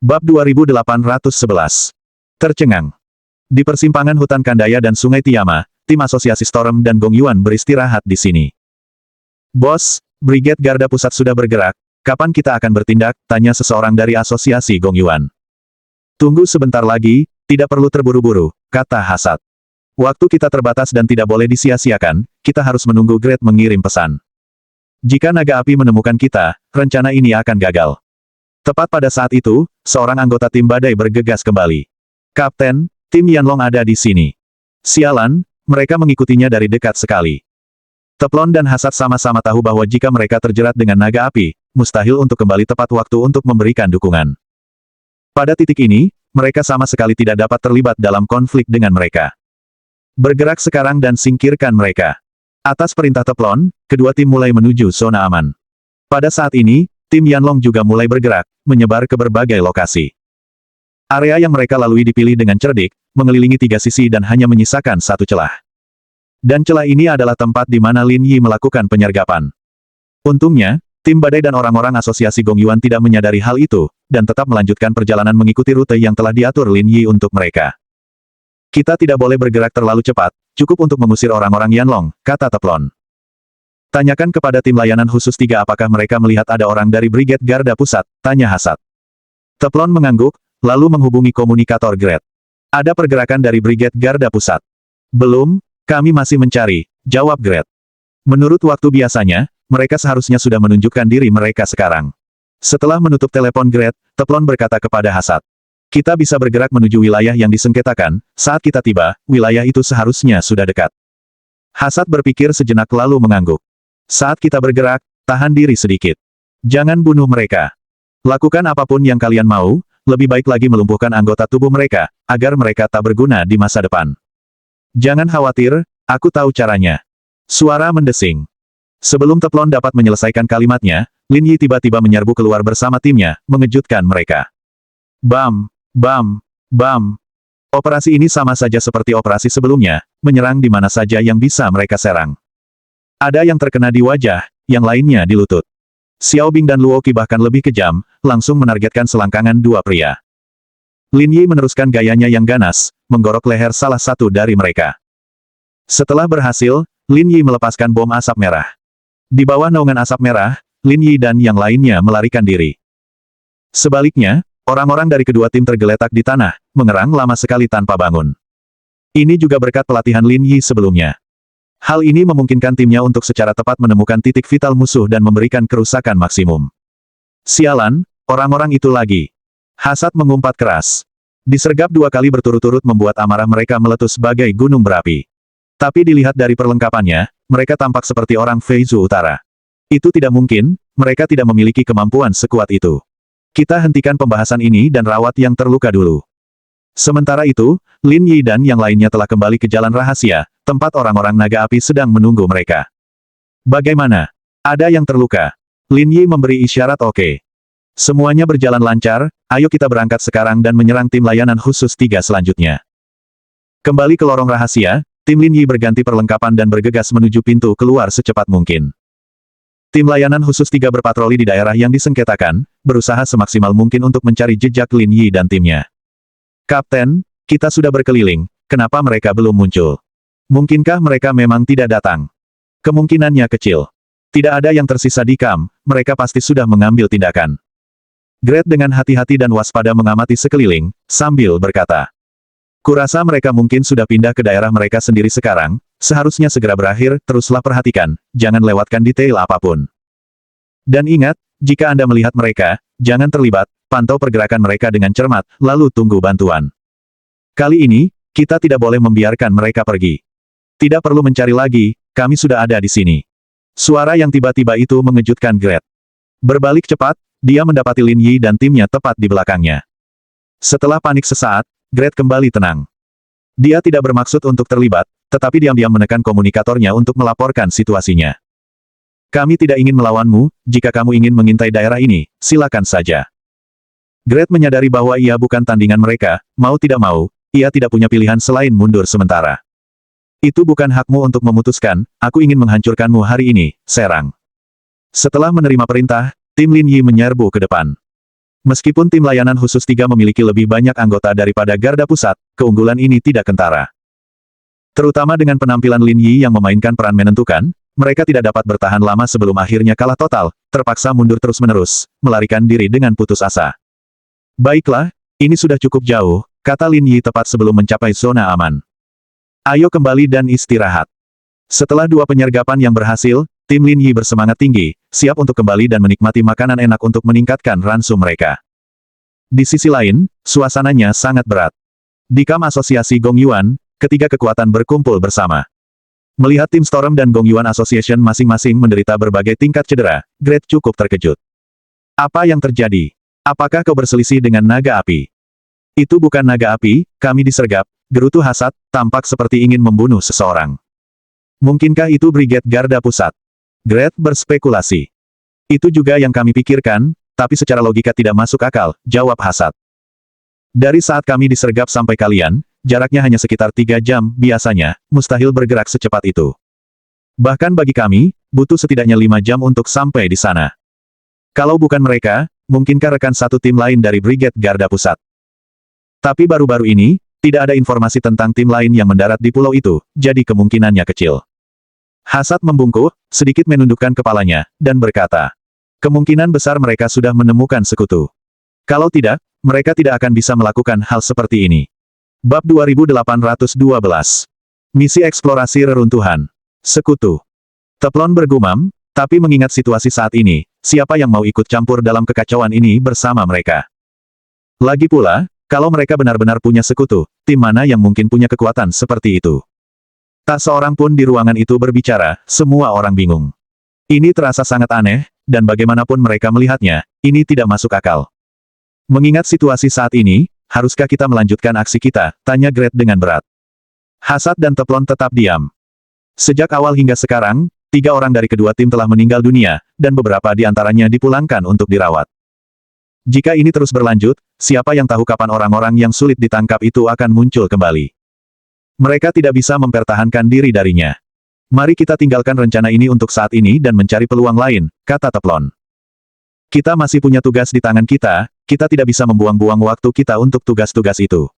Bab 2811. Tercengang. Di persimpangan hutan Kandaya dan Sungai Tiyama, tim asosiasi Storm dan Gong Yuan beristirahat di sini. Bos, Brigade Garda Pusat sudah bergerak, kapan kita akan bertindak? Tanya seseorang dari asosiasi Gong Yuan. Tunggu sebentar lagi, tidak perlu terburu-buru, kata Hasad. Waktu kita terbatas dan tidak boleh disia-siakan, kita harus menunggu Grade mengirim pesan. Jika naga api menemukan kita, rencana ini akan gagal. Tepat pada saat itu, seorang anggota tim badai bergegas kembali. Kapten, tim Yanlong ada di sini. Sialan, mereka mengikutinya dari dekat sekali. Teplon dan Hasad sama-sama tahu bahwa jika mereka terjerat dengan naga api, mustahil untuk kembali tepat waktu untuk memberikan dukungan. Pada titik ini, mereka sama sekali tidak dapat terlibat dalam konflik dengan mereka. Bergerak sekarang dan singkirkan mereka. Atas perintah Teplon, kedua tim mulai menuju zona aman. Pada saat ini, tim Yanlong juga mulai bergerak, menyebar ke berbagai lokasi. Area yang mereka lalui dipilih dengan cerdik, mengelilingi tiga sisi dan hanya menyisakan satu celah. Dan celah ini adalah tempat di mana Lin Yi melakukan penyergapan. Untungnya, tim badai dan orang-orang asosiasi Gong Yuan tidak menyadari hal itu, dan tetap melanjutkan perjalanan mengikuti rute yang telah diatur Lin Yi untuk mereka. Kita tidak boleh bergerak terlalu cepat, cukup untuk mengusir orang-orang Yanlong, kata Teplon. Tanyakan kepada tim layanan khusus 3 apakah mereka melihat ada orang dari Brigade Garda Pusat, tanya Hasad. Teplon mengangguk, lalu menghubungi komunikator Grade. Ada pergerakan dari Brigade Garda Pusat. Belum, kami masih mencari, jawab Grade. Menurut waktu biasanya, mereka seharusnya sudah menunjukkan diri mereka sekarang. Setelah menutup telepon Grade, Teplon berkata kepada Hasad. Kita bisa bergerak menuju wilayah yang disengketakan, saat kita tiba, wilayah itu seharusnya sudah dekat. Hasad berpikir sejenak lalu mengangguk. Saat kita bergerak, tahan diri sedikit. Jangan bunuh mereka. Lakukan apapun yang kalian mau, lebih baik lagi melumpuhkan anggota tubuh mereka, agar mereka tak berguna di masa depan. Jangan khawatir, aku tahu caranya. Suara mendesing. Sebelum Teplon dapat menyelesaikan kalimatnya, Lin Yi tiba-tiba menyerbu keluar bersama timnya, mengejutkan mereka. Bam, bam, bam. Operasi ini sama saja seperti operasi sebelumnya, menyerang di mana saja yang bisa mereka serang. Ada yang terkena di wajah, yang lainnya di lutut. Xiao Bing dan Luo Qi bahkan lebih kejam, langsung menargetkan selangkangan dua pria. Lin Yi meneruskan gayanya yang ganas, menggorok leher salah satu dari mereka. Setelah berhasil, Lin Yi melepaskan bom asap merah. Di bawah naungan asap merah, Lin Yi dan yang lainnya melarikan diri. Sebaliknya, orang-orang dari kedua tim tergeletak di tanah, mengerang lama sekali tanpa bangun. Ini juga berkat pelatihan Lin Yi sebelumnya. Hal ini memungkinkan timnya untuk secara tepat menemukan titik vital musuh dan memberikan kerusakan maksimum. Sialan, orang-orang itu lagi. Hasad mengumpat keras. Disergap 2 kali berturut-turut membuat amarah mereka meletus bagai gunung berapi. Tapi dilihat dari perlengkapannya, mereka tampak seperti orang Feizu Utara. Itu tidak mungkin, mereka tidak memiliki kemampuan sekuat itu. Kita hentikan pembahasan ini dan rawat yang terluka dulu. Sementara itu, Lin Yi dan yang lainnya telah kembali ke jalan rahasia, tempat orang-orang naga api sedang menunggu mereka. Bagaimana? Ada yang terluka? Lin Yi memberi isyarat oke. Semuanya berjalan lancar, ayo kita berangkat sekarang dan menyerang tim layanan khusus 3 selanjutnya. Kembali ke lorong rahasia, tim Lin Yi berganti perlengkapan dan bergegas menuju pintu keluar secepat mungkin. Tim layanan khusus 3 berpatroli di daerah yang disengketakan, berusaha semaksimal mungkin untuk mencari jejak Lin Yi dan timnya. Kapten, kita sudah berkeliling, kenapa mereka belum muncul? Mungkinkah mereka memang tidak datang? Kemungkinannya kecil. Tidak ada yang tersisa di kamp, mereka pasti sudah mengambil tindakan. Grade dengan hati-hati dan waspada mengamati sekeliling, sambil berkata. Kurasa mereka mungkin sudah pindah ke daerah mereka sendiri sekarang, seharusnya segera berakhir, teruslah perhatikan, jangan lewatkan detail apapun. Dan ingat, jika Anda melihat mereka, jangan terlibat, pantau pergerakan mereka dengan cermat, lalu tunggu bantuan. Kali ini, kita tidak boleh membiarkan mereka pergi. Tidak perlu mencari lagi, kami sudah ada di sini. Suara yang tiba-tiba itu mengejutkan Grade. Berbalik cepat, dia mendapati Lin Yi dan timnya tepat di belakangnya. Setelah panik sesaat, Grade kembali tenang. Dia tidak bermaksud untuk terlibat, tetapi diam-diam menekan komunikatornya untuk melaporkan situasinya. Kami tidak ingin melawanmu, jika kamu ingin mengintai daerah ini, silakan saja. Grade menyadari bahwa ia bukan tandingan mereka, mau tidak mau, ia tidak punya pilihan selain mundur sementara. Itu bukan hakmu untuk memutuskan, aku ingin menghancurkanmu hari ini, serang. Setelah menerima perintah, tim Lin Yi menyerbu ke depan. Meskipun tim layanan khusus 3 memiliki lebih banyak anggota daripada Garda Pusat, keunggulan ini tidak kentara. Terutama dengan penampilan Lin Yi yang memainkan peran menentukan, mereka tidak dapat bertahan lama sebelum akhirnya kalah total, terpaksa mundur terus-menerus, melarikan diri dengan putus asa. Baiklah, ini sudah cukup jauh, kata Lin Yi tepat sebelum mencapai zona aman. Ayo kembali dan istirahat. Setelah 2 penyergapan yang berhasil, tim Lin Yi bersemangat tinggi, siap untuk kembali dan menikmati makanan enak untuk meningkatkan ransu mereka. Di sisi lain, suasananya sangat berat. Di kamp asosiasi Gong Yuan, ketiga kekuatan berkumpul bersama. Melihat tim Storm dan Gong Yuan Association masing-masing menderita berbagai tingkat cedera, Great cukup terkejut. Apa yang terjadi? Apakah kau berselisih dengan naga api? Itu bukan naga api, kami disergap, gerutu hasad, tampak seperti ingin membunuh seseorang. Mungkinkah itu Brigade Garda Pusat? Great berspekulasi. Itu juga yang kami pikirkan, tapi secara logika tidak masuk akal, jawab hasad. Dari saat kami disergap sampai kalian, jaraknya hanya sekitar 3 jam, biasanya, mustahil bergerak secepat itu. Bahkan bagi kami, butuh setidaknya 5 jam untuk sampai di sana. Kalau bukan mereka, mungkinkah rekan satu tim lain dari Brigade Garda Pusat? Tapi baru-baru ini, tidak ada informasi tentang tim lain yang mendarat di pulau itu, jadi kemungkinannya kecil. Hasad membungkuk, sedikit menundukkan kepalanya, dan berkata, kemungkinan besar mereka sudah menemukan sekutu. Kalau tidak, mereka tidak akan bisa melakukan hal seperti ini. Bab 2812. Misi eksplorasi reruntuhan. Sekutu. Teplon bergumam, tapi mengingat situasi saat ini, siapa yang mau ikut campur dalam kekacauan ini bersama mereka? Lagi pula, kalau mereka benar-benar punya sekutu, tim mana yang mungkin punya kekuatan seperti itu? Tak seorang pun di ruangan itu berbicara, semua orang bingung. Ini terasa sangat aneh, dan bagaimanapun mereka melihatnya, ini tidak masuk akal. Mengingat situasi saat ini, haruskah kita melanjutkan aksi kita? Tanya Great dengan berat. Hasad dan Teplon tetap diam. Sejak awal hingga sekarang, 3 orang dari kedua tim telah meninggal dunia, dan beberapa di antaranya dipulangkan untuk dirawat. Jika ini terus berlanjut, siapa yang tahu kapan orang-orang yang sulit ditangkap itu akan muncul kembali. Mereka tidak bisa mempertahankan diri darinya. Mari kita tinggalkan rencana ini untuk saat ini dan mencari peluang lain, kata Teplon. Kita masih punya tugas di tangan kita tidak bisa membuang-buang waktu kita untuk tugas-tugas itu.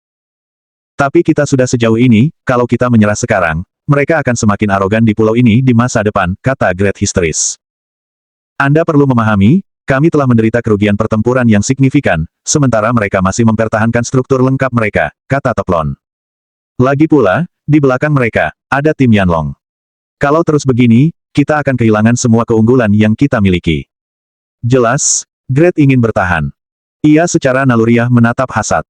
Tapi kita sudah sejauh ini, kalau kita menyerah sekarang, mereka akan semakin arogan di pulau ini di masa depan, kata Great histeris. Anda perlu memahami, kami telah menderita kerugian pertempuran yang signifikan, sementara mereka masih mempertahankan struktur lengkap mereka, kata Teplon. Lagi pula, di belakang mereka, ada tim Yanlong. Kalau terus begini, kita akan kehilangan semua keunggulan yang kita miliki. Jelas, Great ingin bertahan. Ia secara naluriah menatap Hasad.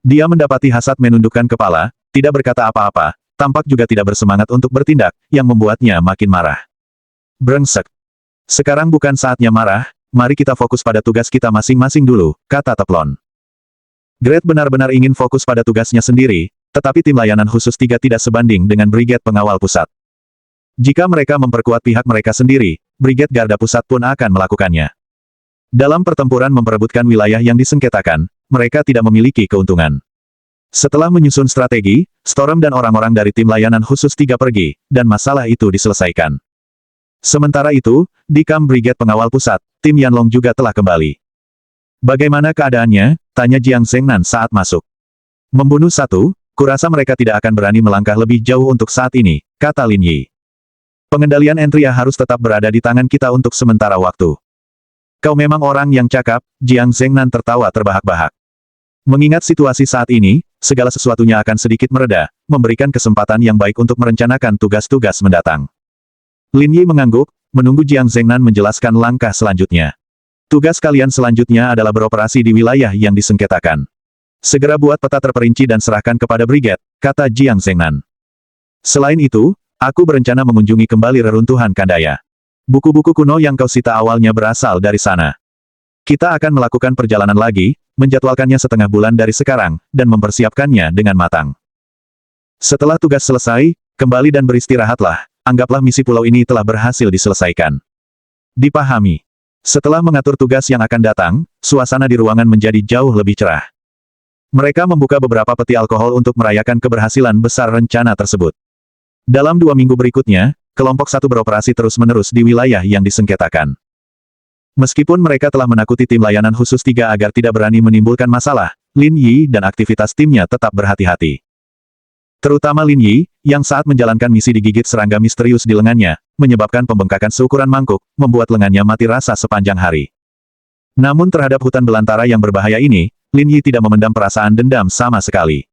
Dia mendapati Hasad menundukkan kepala, tidak berkata apa-apa, tampak juga tidak bersemangat untuk bertindak, yang membuatnya makin marah. Brengsek. Sekarang bukan saatnya marah, mari kita fokus pada tugas kita masing-masing dulu, kata Teplon. Great benar-benar ingin fokus pada tugasnya sendiri, tetapi tim layanan khusus 3 tidak sebanding dengan Brigade Pengawal Pusat. Jika mereka memperkuat pihak mereka sendiri, Brigade Garda Pusat pun akan melakukannya. Dalam pertempuran memperebutkan wilayah yang disengketakan, mereka tidak memiliki keuntungan. Setelah menyusun strategi, Storm dan orang-orang dari tim layanan khusus 3 pergi, dan masalah itu diselesaikan. Sementara itu, di kamp Brigade Pengawal Pusat, tim Yanlong juga telah kembali. Bagaimana keadaannya? Tanya Jiang Zhengnan saat masuk. Membunuh satu, kurasa mereka tidak akan berani melangkah lebih jauh untuk saat ini, kata Lin Yi. Pengendalian Entria harus tetap berada di tangan kita untuk sementara waktu. Kau memang orang yang cakap, Jiang Zhengnan tertawa terbahak-bahak. Mengingat situasi saat ini, segala sesuatunya akan sedikit mereda, memberikan kesempatan yang baik untuk merencanakan tugas-tugas mendatang. Lin Yi mengangguk, menunggu Jiang Zhengnan menjelaskan langkah selanjutnya. Tugas kalian selanjutnya adalah beroperasi di wilayah yang disengketakan. Segera buat peta terperinci dan serahkan kepada Brigade, kata Jiang Zhengnan. Selain itu, aku berencana mengunjungi kembali reruntuhan Kandaya. Buku-buku kuno yang kau sita awalnya berasal dari sana. Kita akan melakukan perjalanan lagi, menjadwalkannya setengah bulan dari sekarang, dan mempersiapkannya dengan matang. Setelah tugas selesai, kembali dan beristirahatlah, anggaplah misi pulau ini telah berhasil diselesaikan. Dipahami. Setelah mengatur tugas yang akan datang, suasana di ruangan menjadi jauh lebih cerah. Mereka membuka beberapa peti alkohol untuk merayakan keberhasilan besar rencana tersebut. Dalam 2 minggu berikutnya, kelompok 1 beroperasi terus-menerus di wilayah yang disengketakan. Meskipun mereka telah menakuti tim layanan khusus 3 agar tidak berani menimbulkan masalah, Lin Yi dan aktivitas timnya tetap berhati-hati. Terutama Lin Yi, yang saat menjalankan misi digigit serangga misterius di lengannya, menyebabkan pembengkakan seukuran mangkuk, membuat lengannya mati rasa sepanjang hari. Namun terhadap hutan belantara yang berbahaya ini, Lin Yi tidak memendam perasaan dendam sama sekali.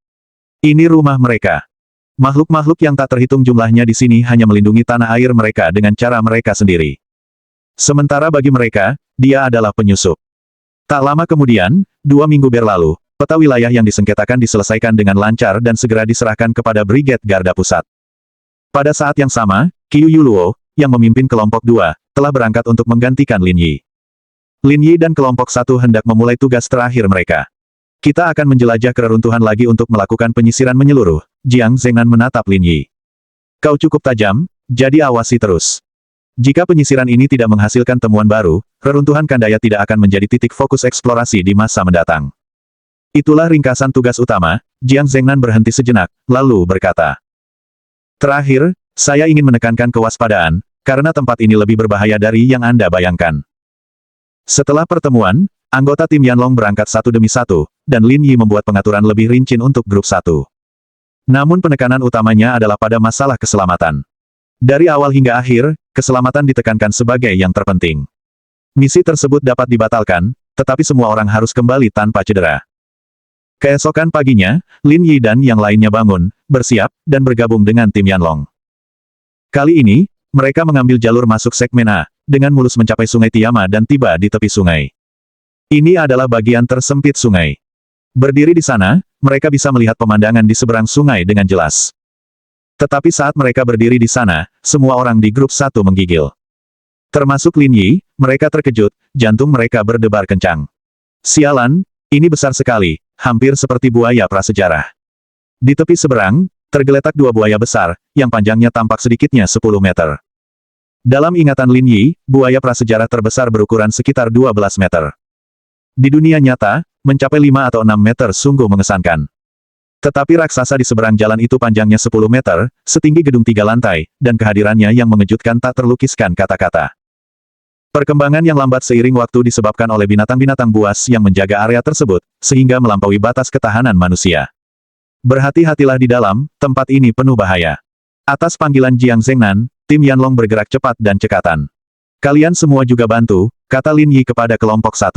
Ini rumah mereka. Makhluk-makhluk yang tak terhitung jumlahnya di sini hanya melindungi tanah air mereka dengan cara mereka sendiri. Sementara bagi mereka, dia adalah penyusup. Tak lama kemudian, 2 minggu berlalu, peta wilayah yang disengketakan diselesaikan dengan lancar dan segera diserahkan kepada Brigade Garda Pusat. Pada saat yang sama, Qiu Yuluo, yang memimpin kelompok 2, telah berangkat untuk menggantikan Lin Yi. Lin Yi dan kelompok 1 hendak memulai tugas terakhir mereka. Kita akan menjelajah kereruntuhan lagi untuk melakukan penyisiran menyeluruh. Jiang Zhengnan menatap Lin Yi. Kau cukup tajam, jadi awasi terus. Jika penyisiran ini tidak menghasilkan temuan baru, reruntuhan Kandaya tidak akan menjadi titik fokus eksplorasi di masa mendatang. Itulah ringkasan tugas utama. Jiang Zhengnan berhenti sejenak, lalu berkata. Terakhir, saya ingin menekankan kewaspadaan, karena tempat ini lebih berbahaya dari yang Anda bayangkan. Setelah pertemuan, anggota tim Yanlong berangkat satu demi satu, dan Lin Yi membuat pengaturan lebih rinci untuk grup 1. Namun penekanan utamanya adalah pada masalah keselamatan. Dari awal hingga akhir, keselamatan ditekankan sebagai yang terpenting. Misi tersebut dapat dibatalkan, tetapi semua orang harus kembali tanpa cedera. Keesokan paginya, Lin Yi dan yang lainnya bangun, bersiap, dan bergabung dengan tim Yanlong. Kali ini, mereka mengambil jalur masuk segmen A, dengan mulus mencapai Sungai Tiama dan tiba di tepi sungai. Ini adalah bagian tersempit sungai. Berdiri di sana, mereka bisa melihat pemandangan di seberang sungai dengan jelas. Tetapi saat mereka berdiri di sana, semua orang di grup 1 menggigil. Termasuk Lin Yi, mereka terkejut, jantung mereka berdebar kencang. Sialan, ini besar sekali, hampir seperti buaya prasejarah. Di tepi seberang, tergeletak 2 buaya besar, yang panjangnya tampak sedikitnya 10 meter. Dalam ingatan Lin Yi, buaya prasejarah terbesar berukuran sekitar 12 meter. Di dunia nyata, mencapai 5 atau 6 meter sungguh mengesankan. Tetapi raksasa di seberang jalan itu panjangnya 10 meter, setinggi gedung 3 lantai, dan kehadirannya yang mengejutkan tak terlukiskan kata-kata. Perkembangan yang lambat seiring waktu disebabkan oleh binatang-binatang buas yang menjaga area tersebut, sehingga melampaui batas ketahanan manusia. Berhati-hatilah di dalam, tempat ini penuh bahaya. Atas panggilan Jiang Zhengnan, tim Yanlong bergerak cepat dan cekatan. Kalian semua juga bantu, kata Lin Yi kepada kelompok 1.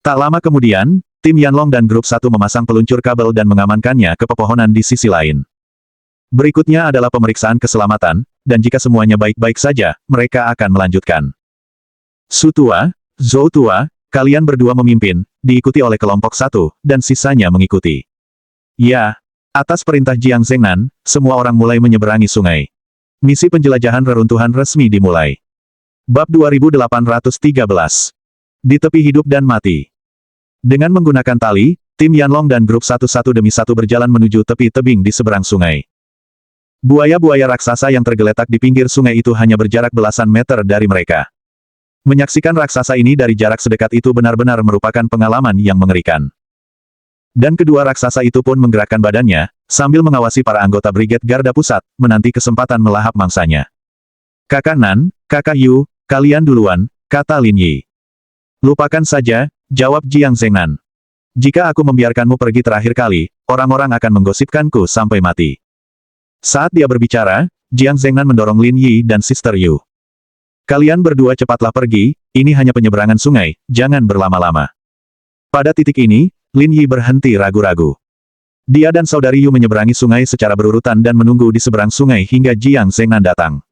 Tak lama kemudian, tim Yanlong dan grup 1 memasang peluncur kabel dan mengamankannya ke pepohonan di sisi lain. Berikutnya adalah pemeriksaan keselamatan, dan jika semuanya baik-baik saja, mereka akan melanjutkan. Su Tua, Zhou Tua, kalian berdua memimpin, diikuti oleh kelompok 1, dan sisanya mengikuti. Ya, atas perintah Jiang Zhengnan, semua orang mulai menyeberangi sungai. Misi penjelajahan reruntuhan resmi dimulai. Bab 2813. Di tepi hidup dan mati. Dengan menggunakan tali, tim Yanlong dan grup 1 satu demi satu berjalan menuju tepi tebing di seberang sungai. Buaya-buaya raksasa yang tergeletak di pinggir sungai itu hanya berjarak belasan meter dari mereka. Menyaksikan raksasa ini dari jarak sedekat itu benar-benar merupakan pengalaman yang mengerikan. Dan kedua raksasa itu pun menggerakkan badannya, sambil mengawasi para anggota Brigade Garda Pusat, menanti kesempatan melahap mangsanya. Kakak Nan, Kakak Yu, kalian duluan, kata Lin Yi. Lupakan saja, jawab Jiang Zhengnan. Jika aku membiarkanmu pergi terakhir kali, orang-orang akan menggosipkanku sampai mati. Saat dia berbicara, Jiang Zhengnan mendorong Lin Yi dan Sister Yu. Kalian berdua cepatlah pergi, ini hanya penyeberangan sungai, jangan berlama-lama. Pada titik ini, Lin Yi berhenti ragu-ragu. Dia dan saudari Yu menyeberangi sungai secara berurutan dan menunggu di seberang sungai hingga Jiang Zhengnan datang.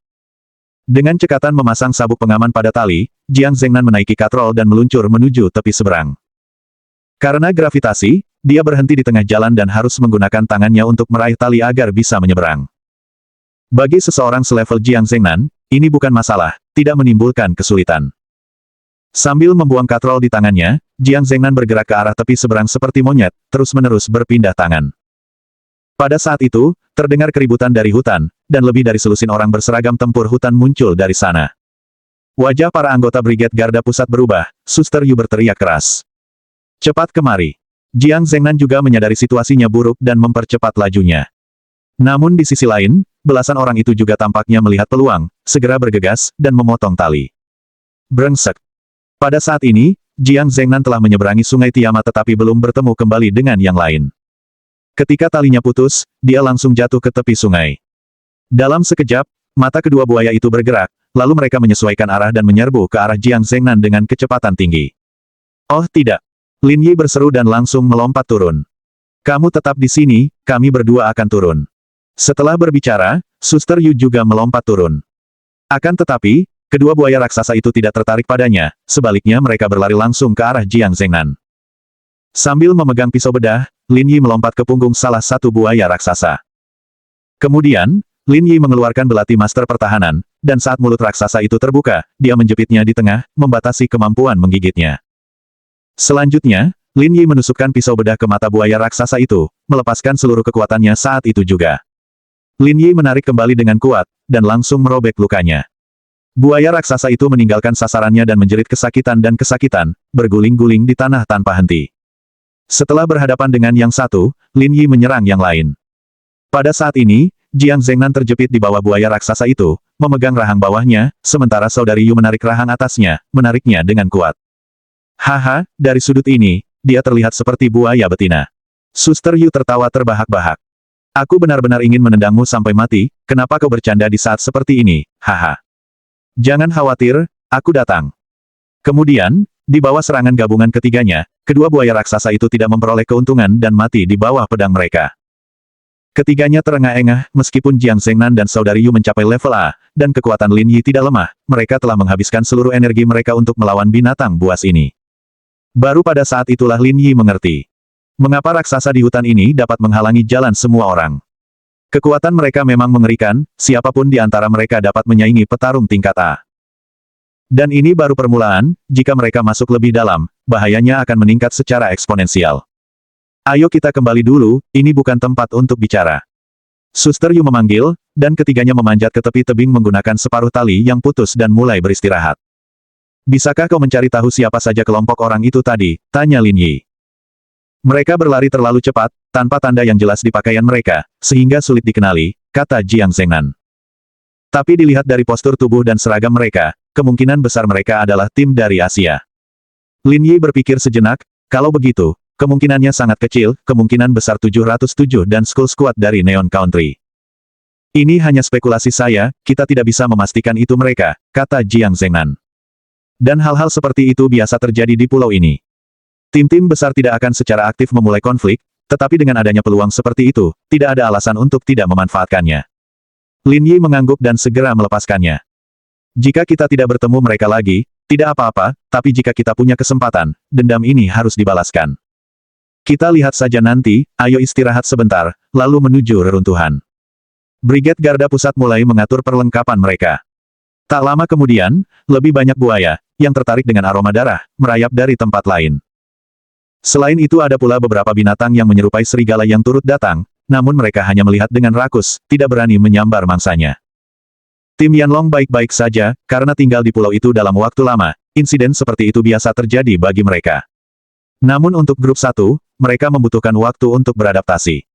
Dengan cekatan memasang sabuk pengaman pada tali, Jiang Zhengnan menaiki katrol dan meluncur menuju tepi seberang. Karena gravitasi, dia berhenti di tengah jalan dan harus menggunakan tangannya untuk meraih tali agar bisa menyeberang. Bagi seseorang selevel Jiang Zhengnan, ini bukan masalah, tidak menimbulkan kesulitan. Sambil membuang katrol di tangannya, Jiang Zhengnan bergerak ke arah tepi seberang seperti monyet, terus-menerus berpindah tangan. Pada saat itu, terdengar keributan dari hutan, dan lebih dari selusin orang berseragam tempur hutan muncul dari sana. Wajah para anggota Brigade Garda Pusat berubah, Suster Yu berteriak keras. Cepat kemari. Jiang Zhengnan juga menyadari situasinya buruk dan mempercepat lajunya. Namun di sisi lain, belasan orang itu juga tampaknya melihat peluang, segera bergegas, dan memotong tali. Brengsek. Pada saat ini, Jiang Zhengnan telah menyeberangi sungai Tiama tetapi belum bertemu kembali dengan yang lain. Ketika talinya putus, dia langsung jatuh ke tepi sungai. Dalam sekejap, mata kedua buaya itu bergerak, lalu mereka menyesuaikan arah dan menyerbu ke arah Jiang Zhengnan dengan kecepatan tinggi. Oh tidak! Lin Yi berseru dan langsung melompat turun. Kamu tetap di sini, kami berdua akan turun. Setelah berbicara, Suster Yu juga melompat turun. Akan tetapi, kedua buaya raksasa itu tidak tertarik padanya, sebaliknya mereka berlari langsung ke arah Jiang Zhengnan. Sambil memegang pisau bedah, Lin Yi melompat ke punggung salah satu buaya raksasa. Kemudian, Lin Yi mengeluarkan belati master pertahanan, dan saat mulut raksasa itu terbuka, dia menjepitnya di tengah, membatasi kemampuan menggigitnya. Selanjutnya, Lin Yi menusukkan pisau bedah ke mata buaya raksasa itu, melepaskan seluruh kekuatannya saat itu juga. Lin Yi menarik kembali dengan kuat, dan langsung merobek lukanya. Buaya raksasa itu meninggalkan sasarannya dan menjerit kesakitan dan kesakitan, berguling-guling di tanah tanpa henti. Setelah berhadapan dengan yang satu, Lin Yi menyerang yang lain. Pada saat ini, Jiang Zhengnan terjepit di bawah buaya raksasa itu, memegang rahang bawahnya, sementara saudari Yu menarik rahang atasnya, menariknya dengan kuat. Haha, dari sudut ini, dia terlihat seperti buaya betina. Suster Yu tertawa terbahak-bahak. Aku benar-benar ingin menendangmu sampai mati, kenapa kau bercanda di saat seperti ini, haha. Jangan khawatir, aku datang. Kemudian, di bawah serangan gabungan ketiganya, kedua buaya raksasa itu tidak memperoleh keuntungan dan mati di bawah pedang mereka. Ketiganya terengah-engah, meskipun Jiang Zhengnan dan saudari Yu mencapai level A, dan kekuatan Lin Yi tidak lemah, mereka telah menghabiskan seluruh energi mereka untuk melawan binatang buas ini. Baru pada saat itulah Lin Yi mengerti. Mengapa raksasa di hutan ini dapat menghalangi jalan semua orang. Kekuatan mereka memang mengerikan, siapapun di antara mereka dapat menyaingi petarung tingkat A. Dan ini baru permulaan, jika mereka masuk lebih dalam, bahayanya akan meningkat secara eksponensial. Ayo kita kembali dulu, ini bukan tempat untuk bicara. Suster Yu memanggil, dan ketiganya memanjat ke tepi tebing menggunakan separuh tali yang putus dan mulai beristirahat. Bisakah kau mencari tahu siapa saja kelompok orang itu tadi? Tanya Lin Yi. Mereka berlari terlalu cepat, tanpa tanda yang jelas di pakaian mereka, sehingga sulit dikenali, kata Jiang Zhengnan. Tapi dilihat dari postur tubuh dan seragam mereka, kemungkinan besar mereka adalah tim dari Asia. Lin Yi berpikir sejenak, kalau begitu, kemungkinannya sangat kecil, kemungkinan besar 707 dan Skull Squad dari Neon Country. Ini hanya spekulasi saya, kita tidak bisa memastikan itu mereka, kata Jiang Zhengnan. Dan hal-hal seperti itu biasa terjadi di pulau ini. Tim-tim besar tidak akan secara aktif memulai konflik, tetapi dengan adanya peluang seperti itu, tidak ada alasan untuk tidak memanfaatkannya. Lin Yi mengangguk dan segera melepaskannya. Jika kita tidak bertemu mereka lagi, tidak apa-apa, tapi jika kita punya kesempatan, dendam ini harus dibalaskan. Kita lihat saja nanti, ayo istirahat sebentar, lalu menuju reruntuhan. Brigade Garda Pusat mulai mengatur perlengkapan mereka. Tak lama kemudian, lebih banyak buaya, yang tertarik dengan aroma darah, merayap dari tempat lain. Selain itu ada pula beberapa binatang yang menyerupai serigala yang turut datang, namun mereka hanya melihat dengan rakus, tidak berani menyambar mangsanya. Tim Yanlong baik-baik saja, karena tinggal di pulau itu dalam waktu lama, insiden seperti itu biasa terjadi bagi mereka. Namun untuk grup 1, mereka membutuhkan waktu untuk beradaptasi.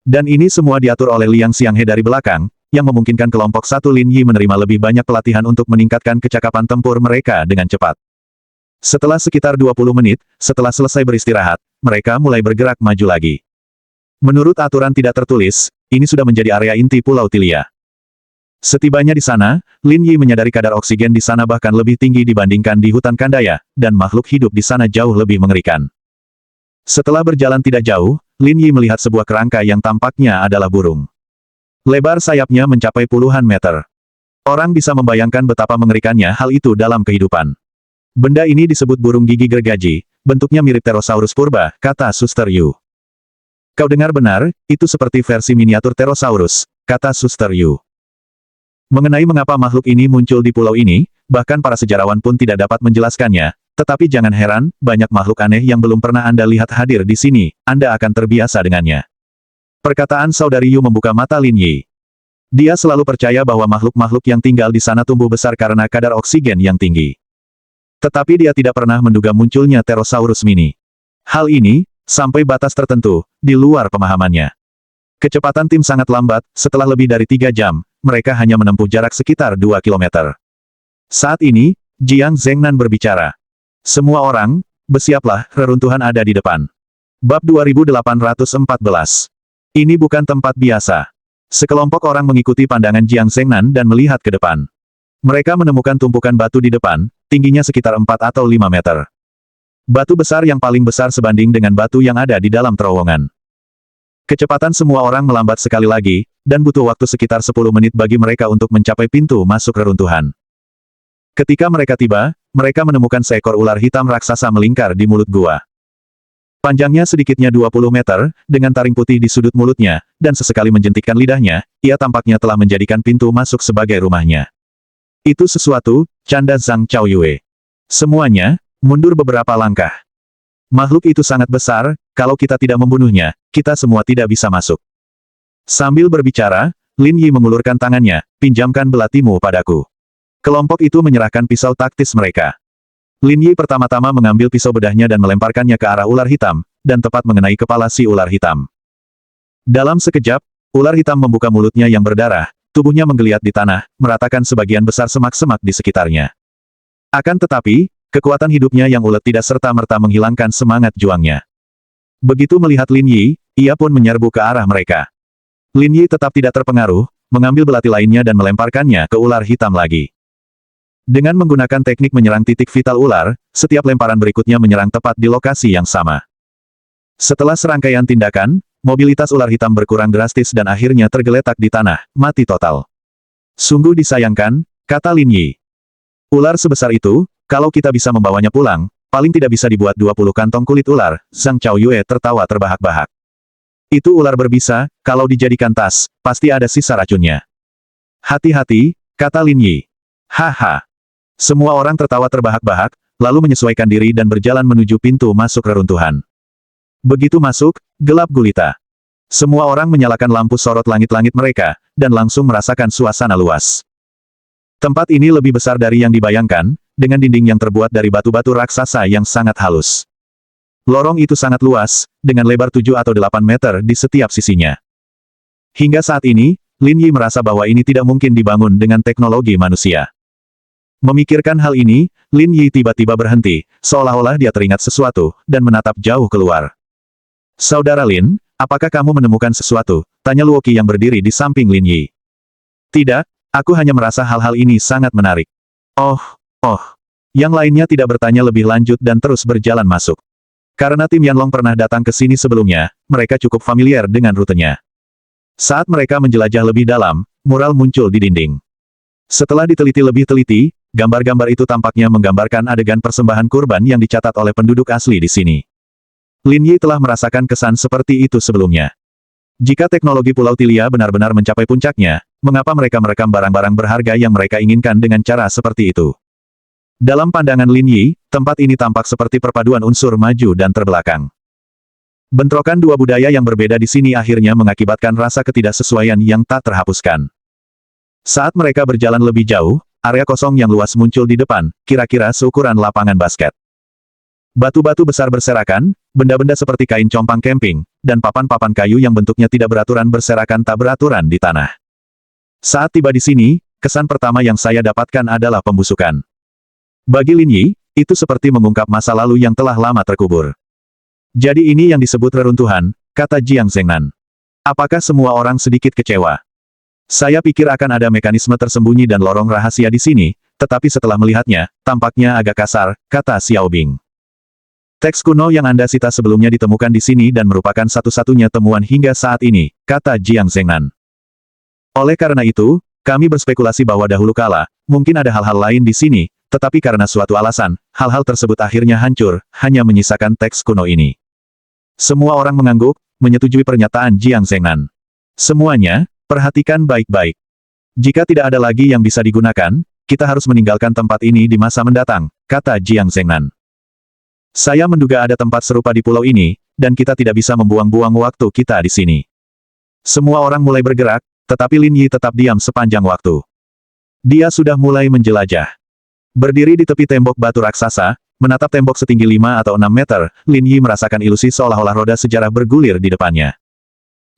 Dan ini semua diatur oleh Liang Xianghe dari belakang, yang memungkinkan kelompok 1 Lin Yi menerima lebih banyak pelatihan untuk meningkatkan kecakapan tempur mereka dengan cepat. Setelah sekitar 20 menit, setelah selesai beristirahat, mereka mulai bergerak maju lagi. Menurut aturan tidak tertulis, ini sudah menjadi area inti Pulau Tilia. Setibanya di sana, Lin Yi menyadari kadar oksigen di sana bahkan lebih tinggi dibandingkan di hutan Kandaya, dan makhluk hidup di sana jauh lebih mengerikan. Setelah berjalan tidak jauh, Lin Yi melihat sebuah kerangka yang tampaknya adalah burung. Lebar sayapnya mencapai puluhan meter. Orang bisa membayangkan betapa mengerikannya hal itu dalam kehidupan. Benda ini disebut burung gigi gergaji, bentuknya mirip Pterosaurus purba, kata Suster Yu. Kau dengar benar, itu seperti versi miniatur Pterosaurus, kata Suster Yu. Mengenai mengapa makhluk ini muncul di pulau ini, bahkan para sejarawan pun tidak dapat menjelaskannya, tetapi jangan heran, banyak makhluk aneh yang belum pernah Anda lihat hadir di sini, Anda akan terbiasa dengannya. Perkataan saudari Yu membuka mata Lin Yi. Dia selalu percaya bahwa makhluk-makhluk yang tinggal di sana tumbuh besar karena kadar oksigen yang tinggi. Tetapi dia tidak pernah menduga munculnya Pterosaurus mini. Hal ini, sampai batas tertentu, di luar pemahamannya. Kecepatan tim sangat lambat, setelah lebih dari 3 jam, mereka hanya menempuh jarak sekitar 2 kilometer. Saat ini, Jiang Zhengnan berbicara. Semua orang, bersiaplah, reruntuhan ada di depan. Bab 2814. Ini bukan tempat biasa. Sekelompok orang mengikuti pandangan Jiang Zhengnan dan melihat ke depan. Mereka menemukan tumpukan batu di depan, tingginya sekitar 4 atau 5 meter. Batu besar yang paling besar sebanding dengan batu yang ada di dalam terowongan. Kecepatan semua orang melambat sekali lagi, dan butuh waktu sekitar 10 menit bagi mereka untuk mencapai pintu masuk reruntuhan. Ketika mereka tiba, mereka menemukan seekor ular hitam raksasa melingkar di mulut gua. Panjangnya sedikitnya 20 meter, dengan taring putih di sudut mulutnya, dan sesekali menjentikkan lidahnya, ia tampaknya telah menjadikan pintu masuk sebagai rumahnya. Itu sesuatu, canda Zhang Chaoyue. Semuanya, mundur beberapa langkah. Makhluk itu sangat besar, kalau kita tidak membunuhnya, kita semua tidak bisa masuk. Sambil berbicara, Lin Yi mengulurkan tangannya, pinjamkan belatimu padaku. Kelompok itu menyerahkan pisau taktis mereka. Lin Yi pertama-tama mengambil pisau bedahnya dan melemparkannya ke arah ular hitam, dan tepat mengenai kepala si ular hitam. Dalam sekejap, ular hitam membuka mulutnya yang berdarah, tubuhnya menggeliat di tanah, meratakan sebagian besar semak-semak di sekitarnya. Akan tetapi, kekuatan hidupnya yang ulet tidak serta-merta menghilangkan semangat juangnya. Begitu melihat Lin Yi, ia pun menyerbu ke arah mereka. Lin Yi tetap tidak terpengaruh, mengambil belati lainnya dan melemparkannya ke ular hitam lagi. Dengan menggunakan teknik menyerang titik vital ular, setiap lemparan berikutnya menyerang tepat di lokasi yang sama. Setelah serangkaian tindakan, mobilitas ular hitam berkurang drastis dan akhirnya tergeletak di tanah, mati total. Sungguh disayangkan, kata Lin Yi. Ular sebesar itu, kalau kita bisa membawanya pulang, paling tidak bisa dibuat 20 kantong kulit ular. Zhang Chaoyue tertawa terbahak-bahak. Itu ular berbisa, kalau dijadikan tas, pasti ada sisa racunnya. Hati-hati, kata Lin Yi. Haha. Semua orang tertawa terbahak-bahak, lalu menyesuaikan diri dan berjalan menuju pintu masuk reruntuhan. Begitu masuk, gelap gulita. Semua orang menyalakan lampu sorot langit-langit mereka, dan langsung merasakan suasana luas. Tempat ini lebih besar dari yang dibayangkan, dengan dinding yang terbuat dari batu-batu raksasa yang sangat halus. Lorong itu sangat luas, dengan lebar 7 atau 8 meter di setiap sisinya. Hingga saat ini, Lin Yi merasa bahwa ini tidak mungkin dibangun dengan teknologi manusia. Memikirkan hal ini, Lin Yi tiba-tiba berhenti, seolah-olah dia teringat sesuatu, dan menatap jauh keluar. Saudara Lin, apakah kamu menemukan sesuatu? Tanya Luoqi yang berdiri di samping Lin Yi. Tidak, aku hanya merasa hal-hal ini sangat menarik. Oh. Yang lainnya tidak bertanya lebih lanjut dan terus berjalan masuk. Karena tim Yanlong pernah datang ke sini sebelumnya, mereka cukup familiar dengan rutenya. Saat mereka menjelajah lebih dalam, mural muncul di dinding. Setelah diteliti lebih teliti, gambar-gambar itu tampaknya menggambarkan adegan persembahan kurban yang dicatat oleh penduduk asli di sini. Lin Yi telah merasakan kesan seperti itu sebelumnya. Jika teknologi Pulau Tilia benar-benar mencapai puncaknya, mengapa mereka merekam barang-barang berharga yang mereka inginkan dengan cara seperti itu? Dalam pandangan Lin Yi, tempat ini tampak seperti perpaduan unsur maju dan terbelakang. Bentrokan dua budaya yang berbeda di sini akhirnya mengakibatkan rasa ketidaksesuaian yang tak terhapuskan. Saat mereka berjalan lebih jauh, area kosong yang luas muncul di depan, kira-kira seukuran lapangan basket. Batu-batu besar berserakan, benda-benda seperti kain compang camping, dan papan-papan kayu yang bentuknya tidak beraturan berserakan tak beraturan di tanah. Saat tiba di sini, kesan pertama yang saya dapatkan adalah pembusukan. Bagi Lin Yi, itu seperti mengungkap masa lalu yang telah lama terkubur. Jadi ini yang disebut reruntuhan, kata Jiang Zhengnan. Apakah semua orang sedikit kecewa? Saya pikir akan ada mekanisme tersembunyi dan lorong rahasia di sini, tetapi setelah melihatnya, tampaknya agak kasar, kata Xiao Bing. Teks kuno yang Anda sita sebelumnya ditemukan di sini dan merupakan satu-satunya temuan hingga saat ini, kata Jiang Zhengnan. Oleh karena itu, kami berspekulasi bahwa dahulu kala, mungkin ada hal-hal lain di sini, tetapi karena suatu alasan, hal-hal tersebut akhirnya hancur, hanya menyisakan teks kuno ini. Semua orang mengangguk, menyetujui pernyataan Jiang Zhengnan. Semuanya, perhatikan baik-baik. Jika tidak ada lagi yang bisa digunakan, kita harus meninggalkan tempat ini di masa mendatang, kata Jiang Zhengnan. Saya menduga ada tempat serupa di pulau ini, dan kita tidak bisa membuang-buang waktu kita di sini. Semua orang mulai bergerak, tetapi Lin Yi tetap diam sepanjang waktu. Dia sudah mulai menjelajah. Berdiri di tepi tembok batu raksasa, menatap tembok setinggi 5 atau 6 meter, Lin Yi merasakan ilusi seolah-olah roda sejarah bergulir di depannya.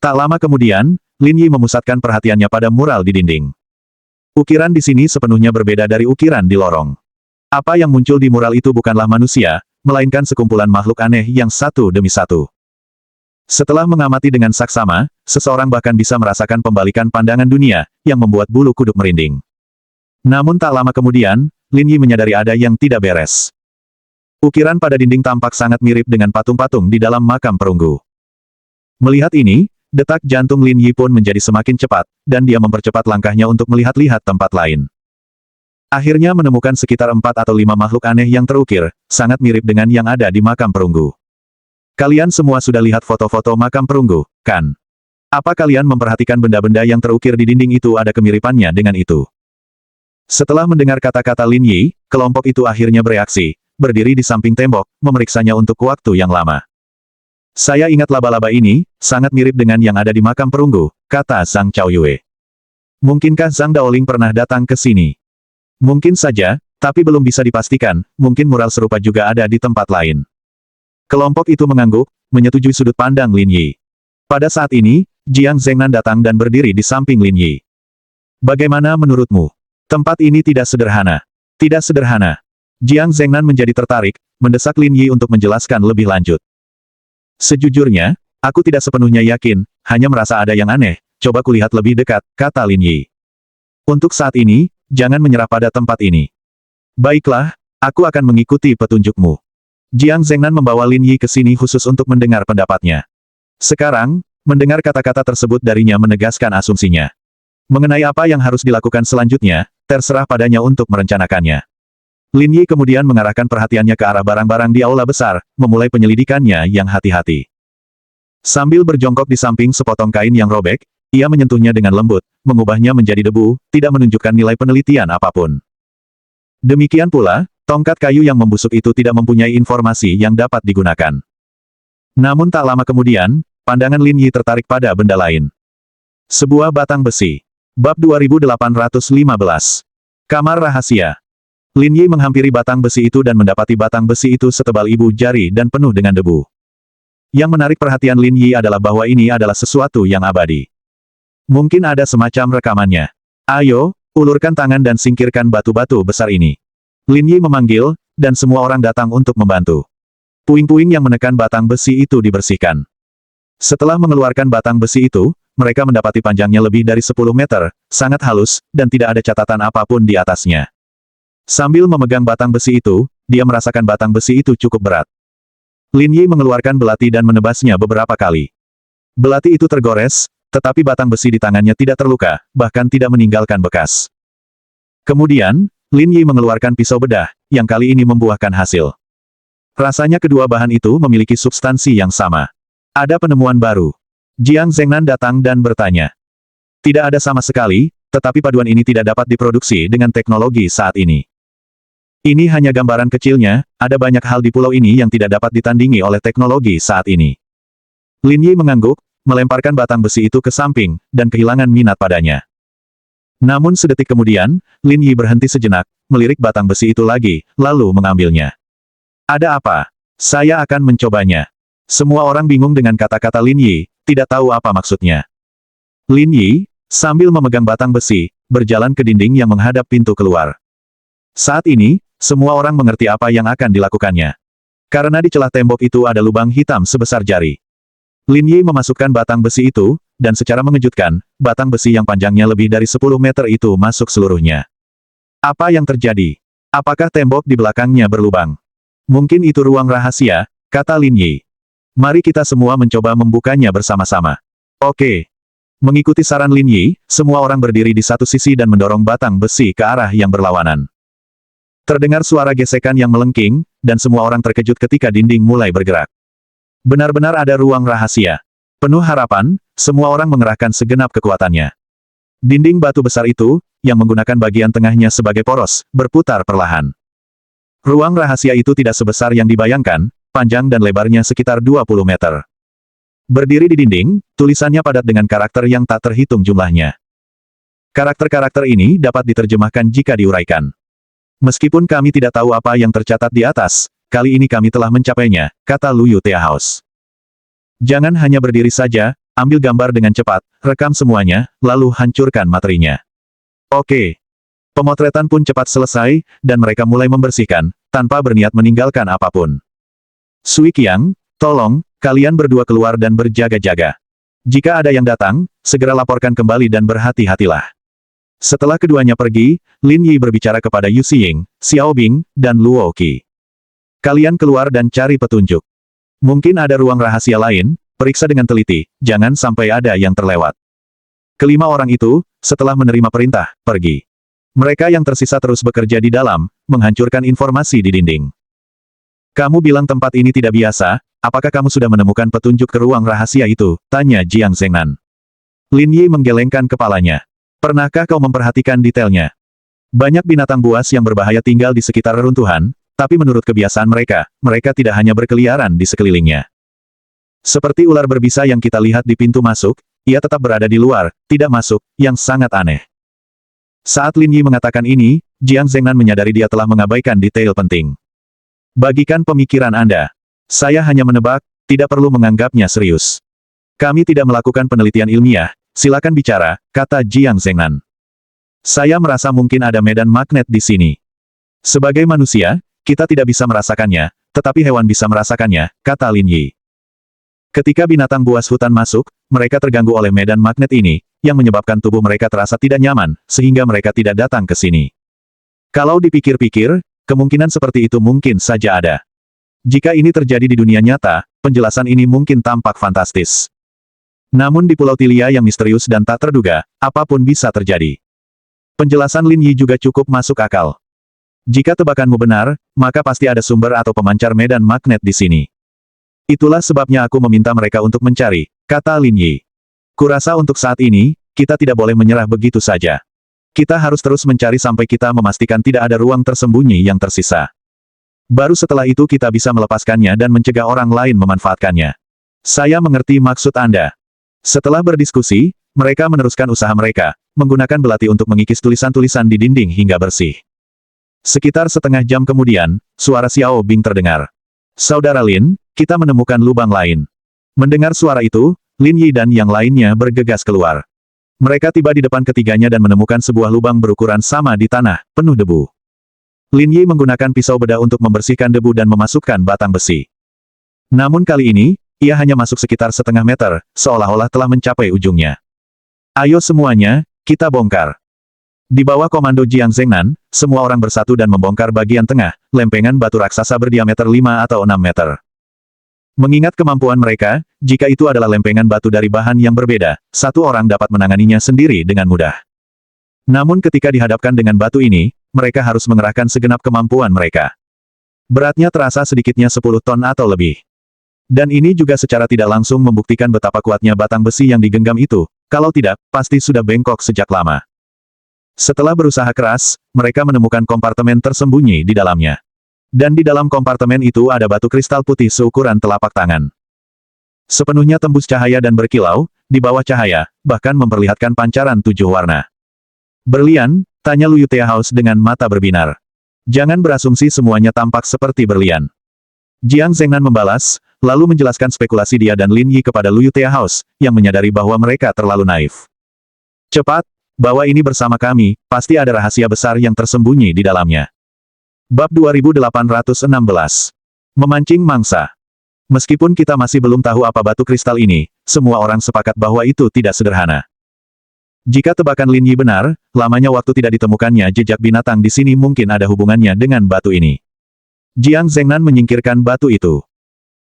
Tak lama kemudian, Lin Yi memusatkan perhatiannya pada mural di dinding. Ukiran di sini sepenuhnya berbeda dari ukiran di lorong. Apa yang muncul di mural itu bukanlah manusia, melainkan sekumpulan makhluk aneh yang satu demi satu. Setelah mengamati dengan saksama, seseorang bahkan bisa merasakan pembalikan pandangan dunia, yang membuat bulu kuduk merinding. Namun tak lama kemudian, Lin Yi menyadari ada yang tidak beres. Ukiran pada dinding tampak sangat mirip dengan patung-patung di dalam makam perunggu. Melihat ini, detak jantung Lin Yi pun menjadi semakin cepat, dan dia mempercepat langkahnya untuk melihat-lihat tempat lain. Akhirnya menemukan sekitar 4 atau 5 makhluk aneh yang terukir, sangat mirip dengan yang ada di makam perunggu. Kalian semua sudah lihat foto-foto makam perunggu, kan? Apa kalian memperhatikan benda-benda yang terukir di dinding itu ada kemiripannya dengan itu? Setelah mendengar kata-kata Lin Yi, kelompok itu akhirnya bereaksi, berdiri di samping tembok, memeriksanya untuk waktu yang lama. Saya ingat laba-laba ini, sangat mirip dengan yang ada di makam perunggu, kata Zhang Chaoyue. Mungkinkah Zhang Daoling pernah datang ke sini? Mungkin saja, tapi belum bisa dipastikan, mungkin mural serupa juga ada di tempat lain. Kelompok itu mengangguk, menyetujui sudut pandang Lin Yi. Pada saat ini, Jiang Zhengnan datang dan berdiri di samping Lin Yi. Bagaimana menurutmu? Tempat ini tidak sederhana. Tidak sederhana. Jiang Zhengnan menjadi tertarik, mendesak Lin Yi untuk menjelaskan lebih lanjut. Sejujurnya, aku tidak sepenuhnya yakin, hanya merasa ada yang aneh, coba kulihat lebih dekat, kata Lin Yi. Untuk saat ini, jangan menyerah pada tempat ini. Baiklah, aku akan mengikuti petunjukmu. Jiang Zhengnan membawa Lin Yi ke sini khusus untuk mendengar pendapatnya. Sekarang, mendengar kata-kata tersebut darinya menegaskan asumsinya. Mengenai apa yang harus dilakukan selanjutnya, terserah padanya untuk merencanakannya. Lin Yi kemudian mengarahkan perhatiannya ke arah barang-barang di aula besar, memulai penyelidikannya yang hati-hati. Sambil berjongkok di samping sepotong kain yang robek, ia menyentuhnya dengan lembut, mengubahnya menjadi debu, tidak menunjukkan nilai penelitian apapun. Demikian pula, tongkat kayu yang membusuk itu tidak mempunyai informasi yang dapat digunakan. Namun tak lama kemudian, pandangan Lin Yi tertarik pada benda lain. Sebuah batang besi. Bab 2815. Kamar Rahasia. Lin Yi menghampiri batang besi itu dan mendapati batang besi itu setebal ibu jari dan penuh dengan debu. Yang menarik perhatian Lin Yi adalah bahwa ini adalah sesuatu yang abadi. Mungkin ada semacam rekamannya. Ayo, ulurkan tangan dan singkirkan batu-batu besar ini. Lin Yi memanggil, dan semua orang datang untuk membantu. Puing-puing yang menekan batang besi itu dibersihkan. Setelah mengeluarkan batang besi itu, mereka mendapati panjangnya lebih dari 10 meter, sangat halus, dan tidak ada catatan apapun di atasnya. Sambil memegang batang besi itu, dia merasakan batang besi itu cukup berat. Lin Yi mengeluarkan belati dan menebasnya beberapa kali. Belati itu tergores, tetapi batang besi di tangannya tidak terluka, bahkan tidak meninggalkan bekas. Kemudian, Lin Yi mengeluarkan pisau bedah, yang kali ini membuahkan hasil. Rasanya kedua bahan itu memiliki substansi yang sama. Ada penemuan baru. Jiang Zhengnan datang dan bertanya. Tidak ada sama sekali, tetapi paduan ini tidak dapat diproduksi dengan teknologi saat ini. Ini hanya gambaran kecilnya, ada banyak hal di pulau ini yang tidak dapat ditandingi oleh teknologi saat ini. Lin Yi mengangguk, melemparkan batang besi itu ke samping, dan kehilangan minat padanya. Namun sedetik kemudian, Lin Yi berhenti sejenak, melirik batang besi itu lagi, lalu mengambilnya. Ada apa? Saya akan mencobanya. Semua orang bingung dengan kata-kata Lin Yi, tidak tahu apa maksudnya. Lin Yi, sambil memegang batang besi, berjalan ke dinding yang menghadap pintu keluar. Saat ini, semua orang mengerti apa yang akan dilakukannya. Karena di celah tembok itu ada lubang hitam sebesar jari. Lin Yi memasukkan batang besi itu, dan secara mengejutkan, batang besi yang panjangnya lebih dari 10 meter itu masuk seluruhnya. Apa yang terjadi? Apakah tembok di belakangnya berlubang? Mungkin itu ruang rahasia, kata Lin Yi. Mari kita semua mencoba membukanya bersama-sama. Oke. Mengikuti saran Lin Yi, semua orang berdiri di satu sisi dan mendorong batang besi ke arah yang berlawanan. Terdengar suara gesekan yang melengking, dan semua orang terkejut ketika dinding mulai bergerak. Benar-benar ada ruang rahasia. Penuh harapan, semua orang mengerahkan segenap kekuatannya. Dinding batu besar itu, yang menggunakan bagian tengahnya sebagai poros, berputar perlahan. Ruang rahasia itu tidak sebesar yang dibayangkan, panjang dan lebarnya sekitar 20 meter. Berdiri di dinding, tulisannya padat dengan karakter yang tak terhitung jumlahnya. Karakter-karakter ini dapat diterjemahkan jika diuraikan. Meskipun kami tidak tahu apa yang tercatat di atas, kali ini kami telah mencapainya, kata Lu Yuteahaus. Jangan hanya berdiri saja, ambil gambar dengan cepat, rekam semuanya, lalu hancurkan materinya. Oke. Pemotretan pun cepat selesai, dan mereka mulai membersihkan, tanpa berniat meninggalkan apapun. Sui Qiang, tolong, kalian berdua keluar dan berjaga-jaga. Jika ada yang datang, segera laporkan kembali dan berhati-hatilah. Setelah keduanya pergi, Lin Yi berbicara kepada Yu Xiying, Xiao Bing, dan Luo Qi. Kalian keluar dan cari petunjuk. Mungkin ada ruang rahasia lain, periksa dengan teliti, jangan sampai ada yang terlewat. Kelima orang itu, setelah menerima perintah, pergi. Mereka yang tersisa terus bekerja di dalam, menghancurkan informasi di dinding. Kamu bilang tempat ini tidak biasa, apakah kamu sudah menemukan petunjuk ke ruang rahasia itu? Tanya Jiang Zhengnan. Lin Yi menggelengkan kepalanya. Pernahkah kau memperhatikan detailnya? Banyak binatang buas yang berbahaya tinggal di sekitar reruntuhan, tapi menurut kebiasaan mereka, mereka tidak hanya berkeliaran di sekelilingnya. Seperti ular berbisa yang kita lihat di pintu masuk, ia tetap berada di luar, tidak masuk, yang sangat aneh. Saat Lin Yi mengatakan ini, Jiang Zhengnan menyadari dia telah mengabaikan detail penting. Bagikan pemikiran Anda. Saya hanya menebak, tidak perlu menganggapnya serius. Kami tidak melakukan penelitian ilmiah, silakan bicara, kata Jiang Zhengnan. Saya merasa mungkin ada medan magnet di sini. Sebagai manusia, kita tidak bisa merasakannya, tetapi hewan bisa merasakannya, kata Lin Yi. Ketika binatang buas hutan masuk, mereka terganggu oleh medan magnet ini, yang menyebabkan tubuh mereka terasa tidak nyaman, sehingga mereka tidak datang ke sini. Kalau dipikir-pikir, kemungkinan seperti itu mungkin saja ada. Jika ini terjadi di dunia nyata, penjelasan ini mungkin tampak fantastis. Namun di Pulau Tilia yang misterius dan tak terduga, apapun bisa terjadi. Penjelasan Lin Yi juga cukup masuk akal. Jika tebakanmu benar, maka pasti ada sumber atau pemancar medan magnet di sini. Itulah sebabnya aku meminta mereka untuk mencari, kata Lin Yi. Kurasa untuk saat ini, kita tidak boleh menyerah begitu saja. Kita harus terus mencari sampai kita memastikan tidak ada ruang tersembunyi yang tersisa. Baru setelah itu kita bisa melepaskannya dan mencegah orang lain memanfaatkannya. Saya mengerti maksud Anda. Setelah berdiskusi, mereka meneruskan usaha mereka, menggunakan belati untuk mengikis tulisan-tulisan di dinding hingga bersih. Sekitar setengah jam kemudian, suara Xiao Bing terdengar. Saudara Lin, kita menemukan lubang lain. Mendengar suara itu, Lin Yi dan yang lainnya bergegas keluar. Mereka tiba di depan ketiganya dan menemukan sebuah lubang berukuran sama di tanah, penuh debu. Lin Yi menggunakan pisau bedah untuk membersihkan debu dan memasukkan batang besi. Namun kali ini, ia hanya masuk sekitar setengah meter, seolah-olah telah mencapai ujungnya. Ayo semuanya, kita bongkar. Di bawah komando Jiang Zhengnan, semua orang bersatu dan membongkar bagian tengah, lempengan batu raksasa berdiameter 5 atau 6 meter. Mengingat kemampuan mereka, jika itu adalah lempengan batu dari bahan yang berbeda, satu orang dapat menanganinya sendiri dengan mudah. Namun ketika dihadapkan dengan batu ini, mereka harus mengerahkan segenap kemampuan mereka. Beratnya terasa sedikitnya 10 ton atau lebih. Dan ini juga secara tidak langsung membuktikan betapa kuatnya batang besi yang digenggam itu, kalau tidak, pasti sudah bengkok sejak lama. Setelah berusaha keras, mereka menemukan kompartemen tersembunyi di dalamnya. Dan di dalam kompartemen itu ada batu kristal putih seukuran telapak tangan. Sepenuhnya tembus cahaya dan berkilau, di bawah cahaya, bahkan memperlihatkan pancaran 7 warna. Berlian, tanya Lu Yutea House dengan mata berbinar. Jangan berasumsi semuanya tampak seperti berlian. Jiang Zhengnan membalas, lalu menjelaskan spekulasi dia dan Lin Yi kepada Lu Yutea House, yang menyadari bahwa mereka terlalu naif. Cepat, bawa ini bersama kami, pasti ada rahasia besar yang tersembunyi di dalamnya. Bab 2816. Memancing mangsa. Meskipun kita masih belum tahu apa batu kristal ini, semua orang sepakat bahwa itu tidak sederhana. Jika tebakan Lin Yi benar, lamanya waktu tidak ditemukannya jejak binatang di sini mungkin ada hubungannya dengan batu ini. Jiang Zhengnan menyingkirkan batu itu.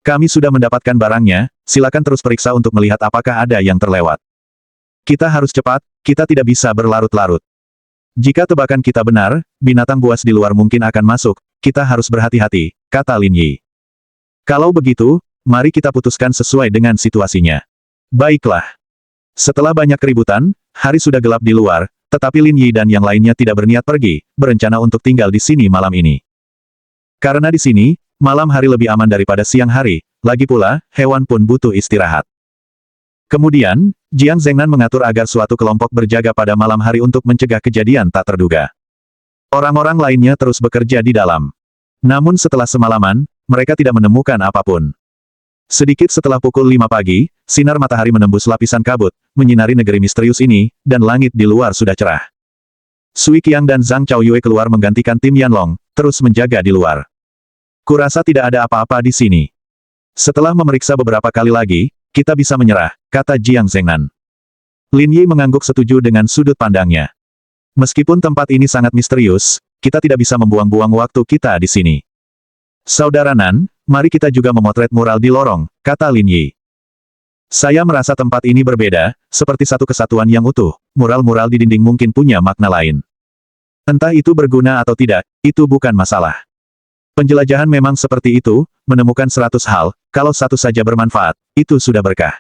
Kami sudah mendapatkan barangnya, silakan terus periksa untuk melihat apakah ada yang terlewat. Kita harus cepat, kita tidak bisa berlarut-larut. Jika tebakan kita benar, binatang buas di luar mungkin akan masuk, kita harus berhati-hati, kata Lin Yi. Kalau begitu, mari kita putuskan sesuai dengan situasinya. Baiklah. Setelah banyak keributan, hari sudah gelap di luar, tetapi Lin Yi dan yang lainnya tidak berniat pergi, berencana untuk tinggal di sini malam ini. Karena di sini, malam hari lebih aman daripada siang hari, lagi pula, hewan pun butuh istirahat. Kemudian, Jiang Zhengnan mengatur agar suatu kelompok berjaga pada malam hari untuk mencegah kejadian tak terduga. Orang-orang lainnya terus bekerja di dalam. Namun setelah semalaman, mereka tidak menemukan apapun. Sedikit setelah pukul 5 pagi, sinar matahari menembus lapisan kabut, menyinari negeri misterius ini, dan langit di luar sudah cerah. Sui Qiang dan Zhang Chaoyue keluar menggantikan tim Yanlong, terus menjaga di luar. Kurasa tidak ada apa-apa di sini. Setelah memeriksa beberapa kali lagi, kita bisa menyerah, kata Jiang Zhengnan. Lin Yi mengangguk setuju dengan sudut pandangnya. Meskipun tempat ini sangat misterius, kita tidak bisa membuang-buang waktu kita di sini. Saudara Nan, mari kita juga memotret mural di lorong, kata Lin Yi. Saya merasa tempat ini berbeda, seperti satu kesatuan yang utuh. Mural-mural di dinding mungkin punya makna lain. Entah itu berguna atau tidak, itu bukan masalah. Penjelajahan memang seperti itu, menemukan 100 hal, kalau satu saja bermanfaat, itu sudah berkah.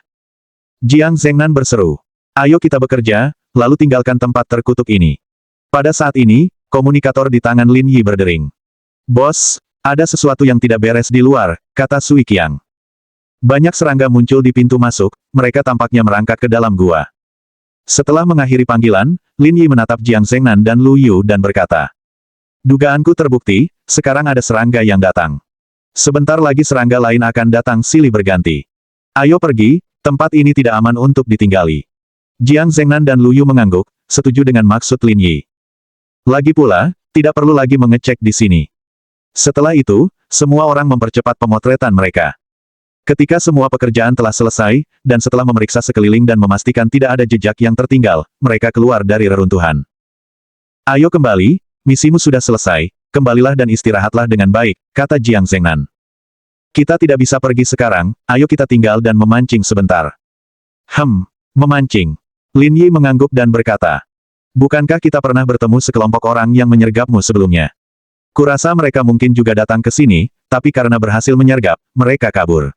Jiang Zhengnan berseru. Ayo kita bekerja, lalu tinggalkan tempat terkutuk ini. Pada saat ini, komunikator di tangan Lin Yi berdering. Bos, ada sesuatu yang tidak beres di luar, kata Sui Qiang. Banyak serangga muncul di pintu masuk, mereka tampaknya merangkak ke dalam gua. Setelah mengakhiri panggilan, Lin Yi menatap Jiang Zhengnan dan Lu Yu dan berkata. Dugaanku terbukti, sekarang ada serangga yang datang. Sebentar lagi serangga lain akan datang silih berganti. Ayo pergi, tempat ini tidak aman untuk ditinggali. Jiang Zhengnan dan Lu Yu mengangguk, setuju dengan maksud Lin Yi. Lagi pula, tidak perlu lagi mengecek di sini. Setelah itu, semua orang mempercepat pemotretan mereka. Ketika semua pekerjaan telah selesai, dan setelah memeriksa sekeliling dan memastikan tidak ada jejak yang tertinggal, mereka keluar dari reruntuhan. Ayo kembali, misimu sudah selesai, kembalilah dan istirahatlah dengan baik, kata Jiang Zhengnan. Kita tidak bisa pergi sekarang, ayo kita tinggal dan memancing sebentar. Memancing. Lin Yi mengangguk dan berkata. Bukankah kita pernah bertemu sekelompok orang yang menyergapmu sebelumnya? Kurasa mereka mungkin juga datang ke sini, tapi karena berhasil menyergap, mereka kabur.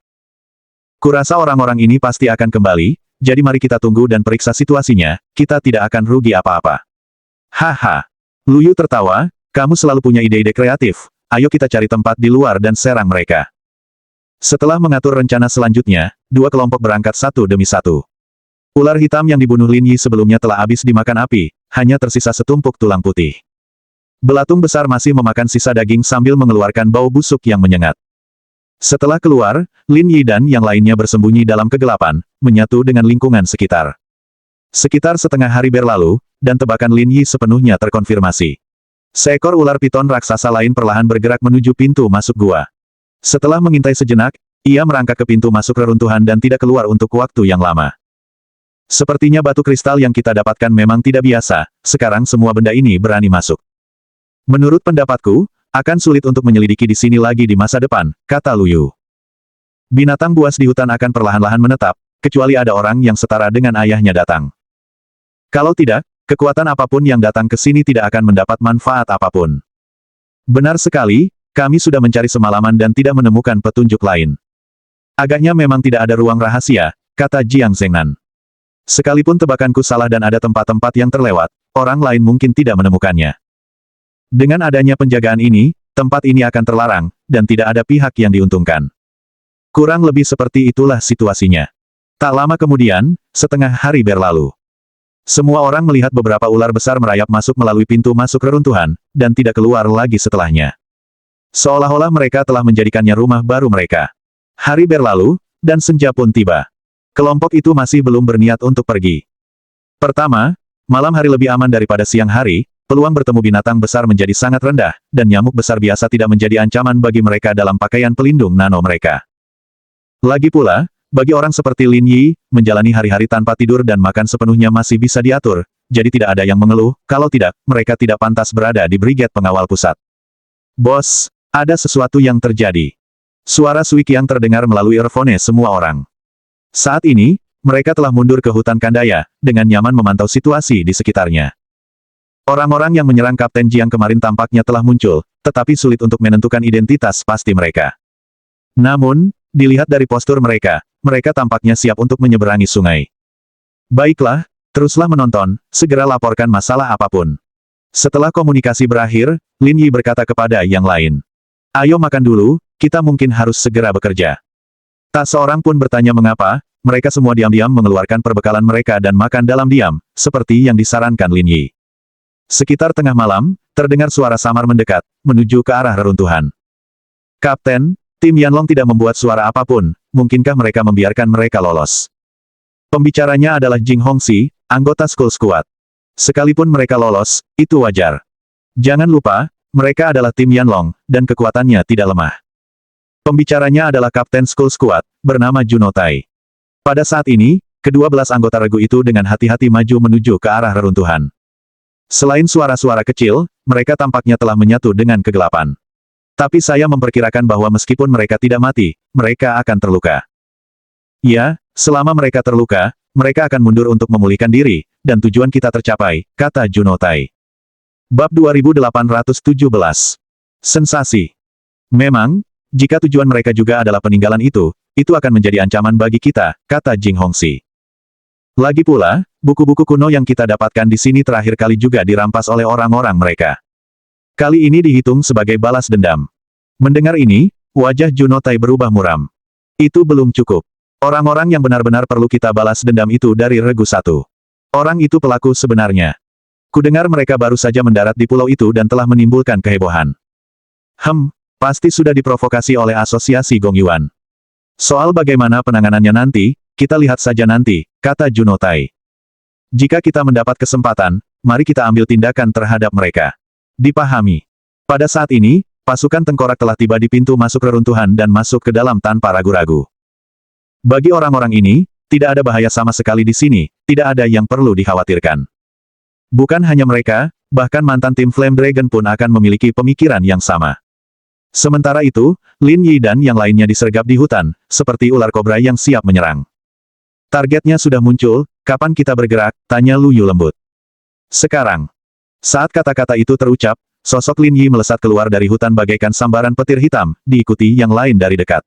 Kurasa orang-orang ini pasti akan kembali, jadi mari kita tunggu dan periksa situasinya, kita tidak akan rugi apa-apa. Haha. Lu Yu tertawa, kamu selalu punya ide-ide kreatif, ayo kita cari tempat di luar dan serang mereka. Setelah mengatur rencana selanjutnya, dua kelompok berangkat satu demi satu. Ular hitam yang dibunuh Lin Yi sebelumnya telah habis dimakan api, hanya tersisa setumpuk tulang putih. Belatung besar masih memakan sisa daging sambil mengeluarkan bau busuk yang menyengat. Setelah keluar, Lin Yi dan yang lainnya bersembunyi dalam kegelapan, menyatu dengan lingkungan sekitar. Sekitar setengah hari berlalu, dan tebakan Lin Yi sepenuhnya terkonfirmasi. Seekor ular piton raksasa lain perlahan bergerak menuju pintu masuk gua. Setelah mengintai sejenak, ia merangkak ke pintu masuk reruntuhan dan tidak keluar untuk waktu yang lama. Sepertinya batu kristal yang kita dapatkan memang tidak biasa, sekarang semua benda ini berani masuk. Menurut pendapatku, akan sulit untuk menyelidiki di sini lagi di masa depan, kata Lu Yu. Binatang buas di hutan akan perlahan-lahan menetap, kecuali ada orang yang setara dengan ayahnya datang. Kalau tidak, kekuatan apapun yang datang ke sini tidak akan mendapat manfaat apapun. Benar sekali, kami sudah mencari semalaman dan tidak menemukan petunjuk lain. Agaknya memang tidak ada ruang rahasia, kata Jiang Zhengnan. Sekalipun tebakanku salah dan ada tempat-tempat yang terlewat, orang lain mungkin tidak menemukannya. Dengan adanya penjagaan ini, tempat ini akan terlarang, dan tidak ada pihak yang diuntungkan. Kurang lebih seperti itulah situasinya. Tak lama kemudian, setengah hari berlalu. Semua orang melihat beberapa ular besar merayap masuk melalui pintu masuk reruntuhan, dan tidak keluar lagi setelahnya. Seolah-olah mereka telah menjadikannya rumah baru mereka. Hari berlalu, dan senja pun tiba. Kelompok itu masih belum berniat untuk pergi. Pertama, malam hari lebih aman daripada siang hari, peluang bertemu binatang besar menjadi sangat rendah, dan nyamuk besar biasa tidak menjadi ancaman bagi mereka dalam pakaian pelindung nano mereka. Lagi pula, bagi orang seperti Lin Yi, menjalani hari-hari tanpa tidur dan makan sepenuhnya masih bisa diatur, jadi tidak ada yang mengeluh, kalau tidak, mereka tidak pantas berada di Brigade Pengawal Pusat. Bos, ada sesuatu yang terjadi. Suara Sui Qiang terdengar melalui earphone semua orang. Saat ini, mereka telah mundur ke hutan Kandaya, dengan nyaman memantau situasi di sekitarnya. Orang-orang yang menyerang Kapten Jiang kemarin tampaknya telah muncul, tetapi sulit untuk menentukan identitas pasti mereka. Namun, dilihat dari postur mereka, mereka tampaknya siap untuk menyeberangi sungai. Baiklah, teruslah menonton, segera laporkan masalah apapun. Setelah komunikasi berakhir, Lin Yi berkata kepada yang lain. Ayo makan dulu, kita mungkin harus segera bekerja. Tak seorang pun bertanya mengapa, mereka semua diam-diam mengeluarkan perbekalan mereka dan makan dalam diam, seperti yang disarankan Lin Yi. Sekitar tengah malam, terdengar suara samar mendekat, menuju ke arah reruntuhan. Kapten, tim Yanlong tidak membuat suara apapun, mungkinkah mereka membiarkan mereka lolos? Pembicaranya adalah Jing Hongxi, anggota Skull Squad. Sekalipun mereka lolos, itu wajar. Jangan lupa, mereka adalah tim Yanlong, dan kekuatannya tidak lemah. Pembicaranya adalah Kapten Skull Squad, bernama Juno Tai. Pada saat ini, ke-12 anggota regu itu dengan hati-hati maju menuju ke arah reruntuhan. Selain suara-suara kecil, mereka tampaknya telah menyatu dengan kegelapan. Tapi saya memperkirakan bahwa meskipun mereka tidak mati, mereka akan terluka. Ya, selama mereka terluka, mereka akan mundur untuk memulihkan diri, dan tujuan kita tercapai, kata Juno Tai. Bab 2817. Sensasi. Memang, jika tujuan mereka juga adalah peninggalan itu akan menjadi ancaman bagi kita, kata Jing Hongxi. Lagi pula, buku-buku kuno yang kita dapatkan di sini terakhir kali juga dirampas oleh orang-orang mereka. Kali ini dihitung sebagai balas dendam. Mendengar ini, wajah Juno Tai berubah muram. Itu belum cukup. Orang-orang yang benar-benar perlu kita balas dendam itu dari regu 1. Orang itu pelaku sebenarnya. Kudengar mereka baru saja mendarat di pulau itu dan telah menimbulkan kehebohan. Pasti sudah diprovokasi oleh asosiasi Gong Yuan. Soal bagaimana penanganannya nanti, kita lihat saja nanti, kata Juno Tai. Jika kita mendapat kesempatan, mari kita ambil tindakan terhadap mereka. Dipahami. Pada saat ini, pasukan tengkorak telah tiba di pintu masuk reruntuhan dan masuk ke dalam tanpa ragu-ragu. Bagi orang-orang ini, tidak ada bahaya sama sekali di sini, tidak ada yang perlu dikhawatirkan. Bukan hanya mereka, bahkan mantan tim Flame Dragon pun akan memiliki pemikiran yang sama. Sementara itu, Lin Yi dan yang lainnya disergap di hutan, seperti ular kobra yang siap menyerang. Targetnya sudah muncul, kapan kita bergerak, tanya Lu Yu lembut. Sekarang. Saat kata-kata itu terucap, sosok Lin Yi melesat keluar dari hutan bagaikan sambaran petir hitam, diikuti yang lain dari dekat.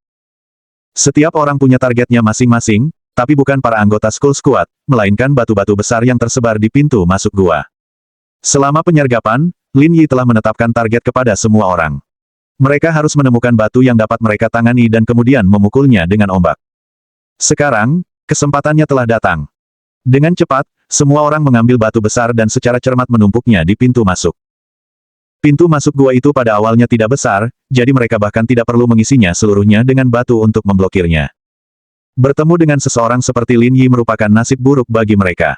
Setiap orang punya targetnya masing-masing, tapi bukan para anggota Skull Squad, melainkan batu-batu besar yang tersebar di pintu masuk gua. Selama penyergapan, Lin Yi telah menetapkan target kepada semua orang. Mereka harus menemukan batu yang dapat mereka tangani dan kemudian memukulnya dengan ombak. Sekarang, kesempatannya telah datang. Dengan cepat, semua orang mengambil batu besar dan secara cermat menumpuknya di pintu masuk. Pintu masuk gua itu pada awalnya tidak besar, jadi mereka bahkan tidak perlu mengisinya seluruhnya dengan batu untuk memblokirnya. Bertemu dengan seseorang seperti Lin Yi merupakan nasib buruk bagi mereka.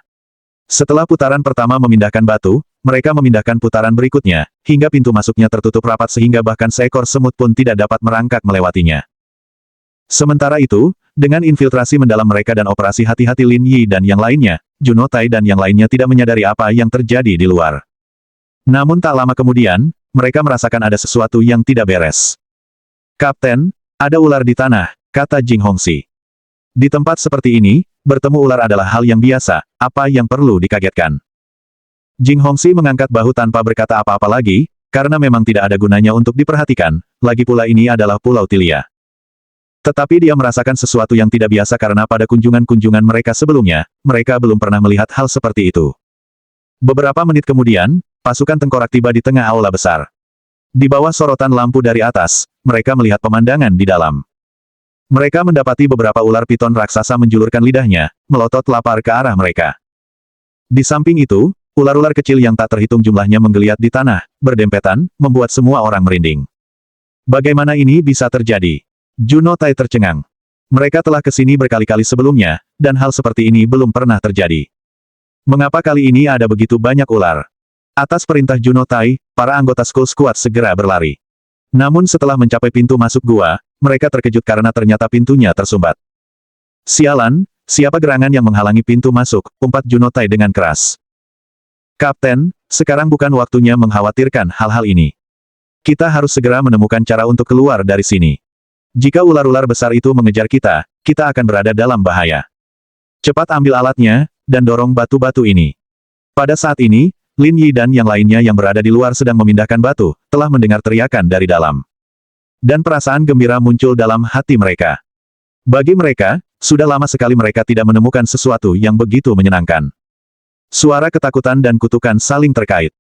Setelah putaran pertama memindahkan batu, mereka memindahkan putaran berikutnya, hingga pintu masuknya tertutup rapat sehingga bahkan seekor semut pun tidak dapat merangkak melewatinya. Sementara itu, dengan infiltrasi mendalam mereka dan operasi hati-hati Lin Yi dan yang lainnya, Juno Tai dan yang lainnya tidak menyadari apa yang terjadi di luar. Namun tak lama kemudian, mereka merasakan ada sesuatu yang tidak beres. Kapten, ada ular di tanah, kata Jing Hongxi. Di tempat seperti ini, bertemu ular adalah hal yang biasa, apa yang perlu dikagetkan. Jing Hongxi mengangkat bahu tanpa berkata apa-apa lagi, karena memang tidak ada gunanya untuk diperhatikan, lagi pula ini adalah Pulau Tilia. Tetapi dia merasakan sesuatu yang tidak biasa karena pada kunjungan-kunjungan mereka sebelumnya, mereka belum pernah melihat hal seperti itu. Beberapa menit kemudian, pasukan tengkorak tiba di tengah aula besar. Di bawah sorotan lampu dari atas, mereka melihat pemandangan di dalam. Mereka mendapati beberapa ular piton raksasa menjulurkan lidahnya, melotot lapar ke arah mereka. Di samping itu, ular-ular kecil yang tak terhitung jumlahnya menggeliat di tanah, berdempetan, membuat semua orang merinding. Bagaimana ini bisa terjadi? Juno Tai tercengang. Mereka telah ke sini berkali-kali sebelumnya, dan hal seperti ini belum pernah terjadi. Mengapa kali ini ada begitu banyak ular? Atas perintah Juno Tai, para anggota Skull Squad segera berlari. Namun setelah mencapai pintu masuk gua, mereka terkejut karena ternyata pintunya tersumbat. Sialan, siapa gerangan yang menghalangi pintu masuk, umpat Juno Tai dengan keras. Kapten, sekarang bukan waktunya mengkhawatirkan hal-hal ini. Kita harus segera menemukan cara untuk keluar dari sini. Jika ular-ular besar itu mengejar kita, kita akan berada dalam bahaya. Cepat ambil alatnya, dan dorong batu-batu ini. Pada saat ini, Lin Yi dan yang lainnya yang berada di luar sedang memindahkan batu, telah mendengar teriakan dari dalam. Dan perasaan gembira muncul dalam hati mereka. Bagi mereka, sudah lama sekali mereka tidak menemukan sesuatu yang begitu menyenangkan. Suara ketakutan dan kutukan saling terkait.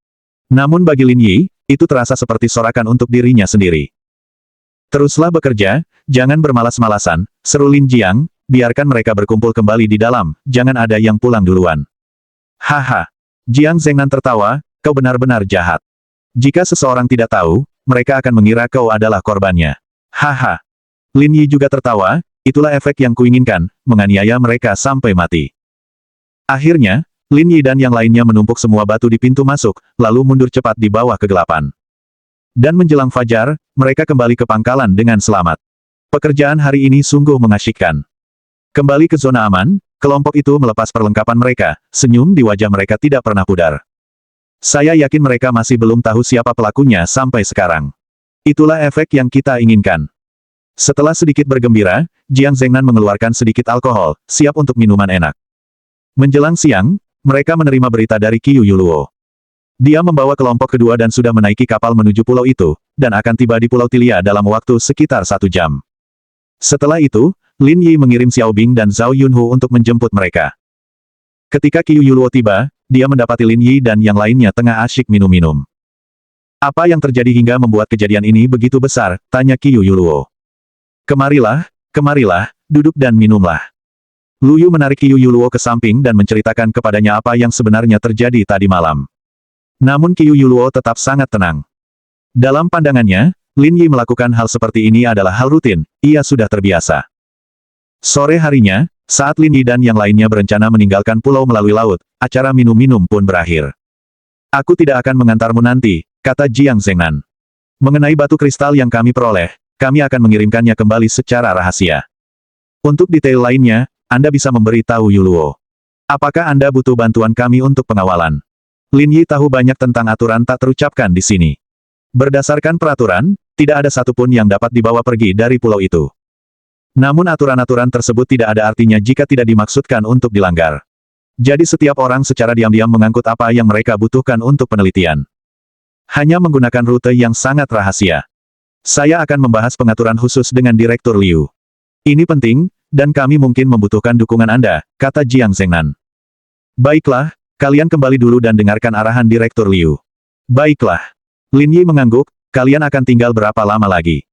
Namun bagi Lin Yi, itu terasa seperti sorakan untuk dirinya sendiri. Teruslah bekerja, jangan bermalas-malasan, seru Lin Jiang, biarkan mereka berkumpul kembali di dalam, jangan ada yang pulang duluan. Haha. Jiang Zhengnan tertawa, kau benar-benar jahat. Jika seseorang tidak tahu, mereka akan mengira kau adalah korbannya. Haha. Lin Yi juga tertawa, itulah efek yang kuinginkan, menganiaya mereka sampai mati. Akhirnya, Lin Yi dan yang lainnya menumpuk semua batu di pintu masuk, lalu mundur cepat di bawah kegelapan. Dan menjelang fajar, mereka kembali ke pangkalan dengan selamat. Pekerjaan hari ini sungguh mengasyikkan. Kembali ke zona aman, kelompok itu melepas perlengkapan mereka, senyum di wajah mereka tidak pernah pudar. Saya yakin mereka masih belum tahu siapa pelakunya sampai sekarang. Itulah efek yang kita inginkan. Setelah sedikit bergembira, Jiang Zhengnan mengeluarkan sedikit alkohol, siap untuk minuman enak. Menjelang siang, mereka menerima berita dari Qiu Yuluo. Dia membawa kelompok kedua dan sudah menaiki kapal menuju pulau itu, dan akan tiba di Pulau Tilia dalam waktu sekitar 1 jam. Setelah itu, Lin Yi mengirim Xiao Bing dan Zhao Yunhu untuk menjemput mereka. Ketika Qiu Yuluo tiba, dia mendapati Lin Yi dan yang lainnya tengah asyik minum-minum. Apa yang terjadi hingga membuat kejadian ini begitu besar? Tanya Qiu Yuluo. Kemarilah, duduk dan minumlah. Lu Yu menarik Qiu Yuluo ke samping dan menceritakan kepadanya apa yang sebenarnya terjadi tadi malam. Namun Qiu Yuluo tetap sangat tenang. Dalam pandangannya, Lin Yi melakukan hal seperti ini adalah hal rutin, ia sudah terbiasa. Sore harinya, saat Lin Yi dan yang lainnya berencana meninggalkan pulau melalui laut, acara minum-minum pun berakhir. Aku tidak akan mengantarmu nanti, kata Jiang Zhengnan. Mengenai batu kristal yang kami peroleh, kami akan mengirimkannya kembali secara rahasia. Untuk detail lainnya, Anda bisa memberi tahu Yuluo. Apakah Anda butuh bantuan kami untuk pengawalan? Lin Yi tahu banyak tentang aturan tak terucapkan di sini. Berdasarkan peraturan, tidak ada satupun yang dapat dibawa pergi dari pulau itu. Namun aturan-aturan tersebut tidak ada artinya jika tidak dimaksudkan untuk dilanggar. Jadi setiap orang secara diam-diam mengangkut apa yang mereka butuhkan untuk penelitian. Hanya menggunakan rute yang sangat rahasia. Saya akan membahas pengaturan khusus dengan Direktur Liu. Ini penting, dan kami mungkin membutuhkan dukungan Anda, kata Jiang Zhengnan. Baiklah, kalian kembali dulu dan dengarkan arahan Direktur Liu. Baiklah. Lin Yi mengangguk, kalian akan tinggal berapa lama lagi?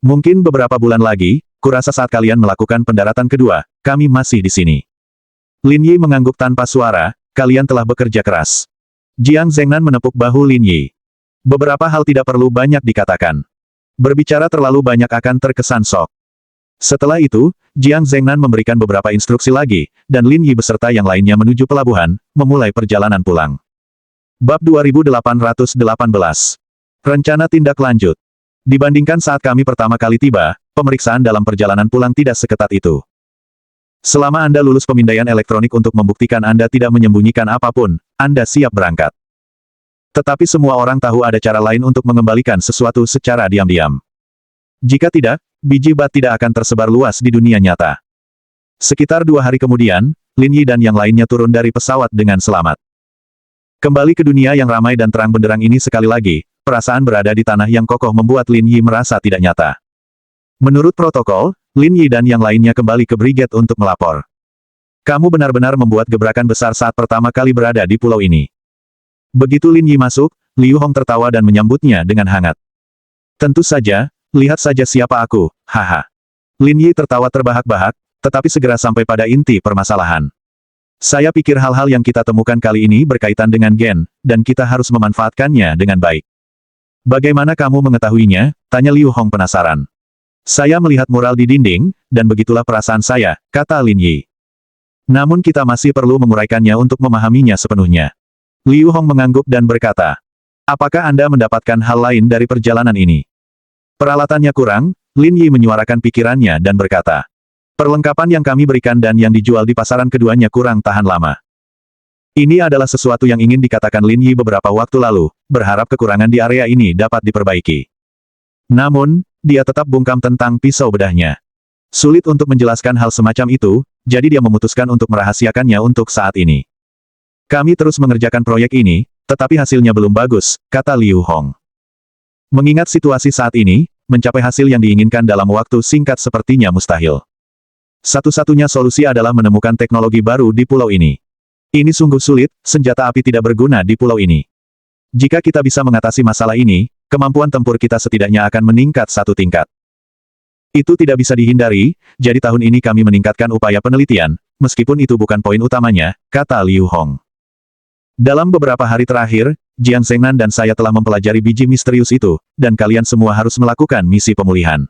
Mungkin beberapa bulan lagi, kurasa saat kalian melakukan pendaratan kedua, kami masih di sini. Lin Yi mengangguk tanpa suara, kalian telah bekerja keras. Jiang Zhengnan menepuk bahu Lin Yi. Beberapa hal tidak perlu banyak dikatakan. Berbicara terlalu banyak akan terkesan sok. Setelah itu, Jiang Zhengnan memberikan beberapa instruksi lagi, dan Lin Yi beserta yang lainnya menuju pelabuhan, memulai perjalanan pulang. Bab 2818. Rencana tindak lanjut. Dibandingkan saat kami pertama kali tiba, pemeriksaan dalam perjalanan pulang tidak seketat itu. Selama Anda lulus pemindaian elektronik untuk membuktikan Anda tidak menyembunyikan apapun, Anda siap berangkat. Tetapi semua orang tahu ada cara lain untuk mengembalikan sesuatu secara diam-diam. Jika tidak, biji bat tidak akan tersebar luas di dunia nyata. Sekitar 2 hari kemudian, Lin Yi dan yang lainnya turun dari pesawat dengan selamat. Kembali ke dunia yang ramai dan terang benderang ini sekali lagi, perasaan berada di tanah yang kokoh membuat Lin Yi merasa tidak nyata. Menurut protokol, Lin Yi dan yang lainnya kembali ke brigade untuk melapor. Kamu benar-benar membuat gebrakan besar saat pertama kali berada di pulau ini. Begitu Lin Yi masuk, Liu Hong tertawa dan menyambutnya dengan hangat. Tentu saja, lihat saja siapa aku, haha. Lin Yi tertawa terbahak-bahak, tetapi segera sampai pada inti permasalahan. Saya pikir hal-hal yang kita temukan kali ini berkaitan dengan gen, dan kita harus memanfaatkannya dengan baik. Bagaimana kamu mengetahuinya? Tanya Liu Hong penasaran. Saya melihat mural di dinding, dan begitulah perasaan saya, kata Lin Yi. Namun kita masih perlu menguraikannya untuk memahaminya sepenuhnya. Liu Hong mengangguk dan berkata, apakah Anda mendapatkan hal lain dari perjalanan ini? Peralatannya kurang, Lin Yi menyuarakan pikirannya dan berkata, perlengkapan yang kami berikan dan yang dijual di pasaran keduanya kurang tahan lama. Ini adalah sesuatu yang ingin dikatakan Lin Yi beberapa waktu lalu, berharap kekurangan di area ini dapat diperbaiki. Namun, dia tetap bungkam tentang pisau bedahnya. Sulit untuk menjelaskan hal semacam itu, jadi dia memutuskan untuk merahasiakannya untuk saat ini. Kami terus mengerjakan proyek ini, tetapi hasilnya belum bagus, kata Liu Hong. Mengingat situasi saat ini, mencapai hasil yang diinginkan dalam waktu singkat sepertinya mustahil. Satu-satunya solusi adalah menemukan teknologi baru di pulau ini. Ini sungguh sulit, senjata api tidak berguna di pulau ini. Jika kita bisa mengatasi masalah ini, kemampuan tempur kita setidaknya akan meningkat 1 tingkat. Itu tidak bisa dihindari, jadi tahun ini kami meningkatkan upaya penelitian, meskipun itu bukan poin utamanya, kata Liu Hong. Dalam beberapa hari terakhir, Jiang Zhengnan dan saya telah mempelajari biji misterius itu, dan kalian semua harus melakukan misi pemulihan.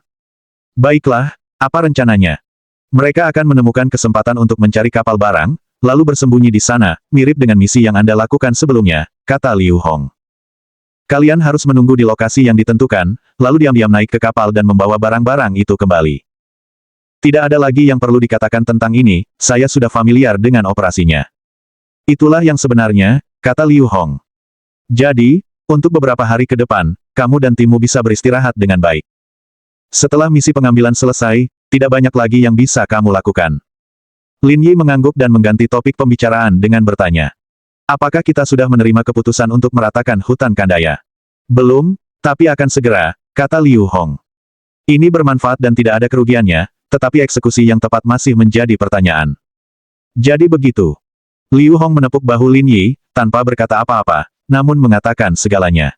Baiklah, apa rencananya? Mereka akan menemukan kesempatan untuk mencari kapal barang, lalu bersembunyi di sana, mirip dengan misi yang Anda lakukan sebelumnya, kata Liu Hong. Kalian harus menunggu di lokasi yang ditentukan, lalu diam-diam naik ke kapal dan membawa barang-barang itu kembali. Tidak ada lagi yang perlu dikatakan tentang ini, saya sudah familiar dengan operasinya. Itulah yang sebenarnya, kata Liu Hong. Jadi, untuk beberapa hari ke depan, kamu dan timmu bisa beristirahat dengan baik. Setelah misi pengambilan selesai, tidak banyak lagi yang bisa kamu lakukan. Lin Yi mengangguk dan mengganti topik pembicaraan dengan bertanya. Apakah kita sudah menerima keputusan untuk meratakan hutan Kandaya? Belum, tapi akan segera, kata Liu Hong. Ini bermanfaat dan tidak ada kerugiannya, tetapi eksekusi yang tepat masih menjadi pertanyaan. Jadi begitu. Liu Hong menepuk bahu Lin Yi, tanpa berkata apa-apa, namun mengatakan segalanya.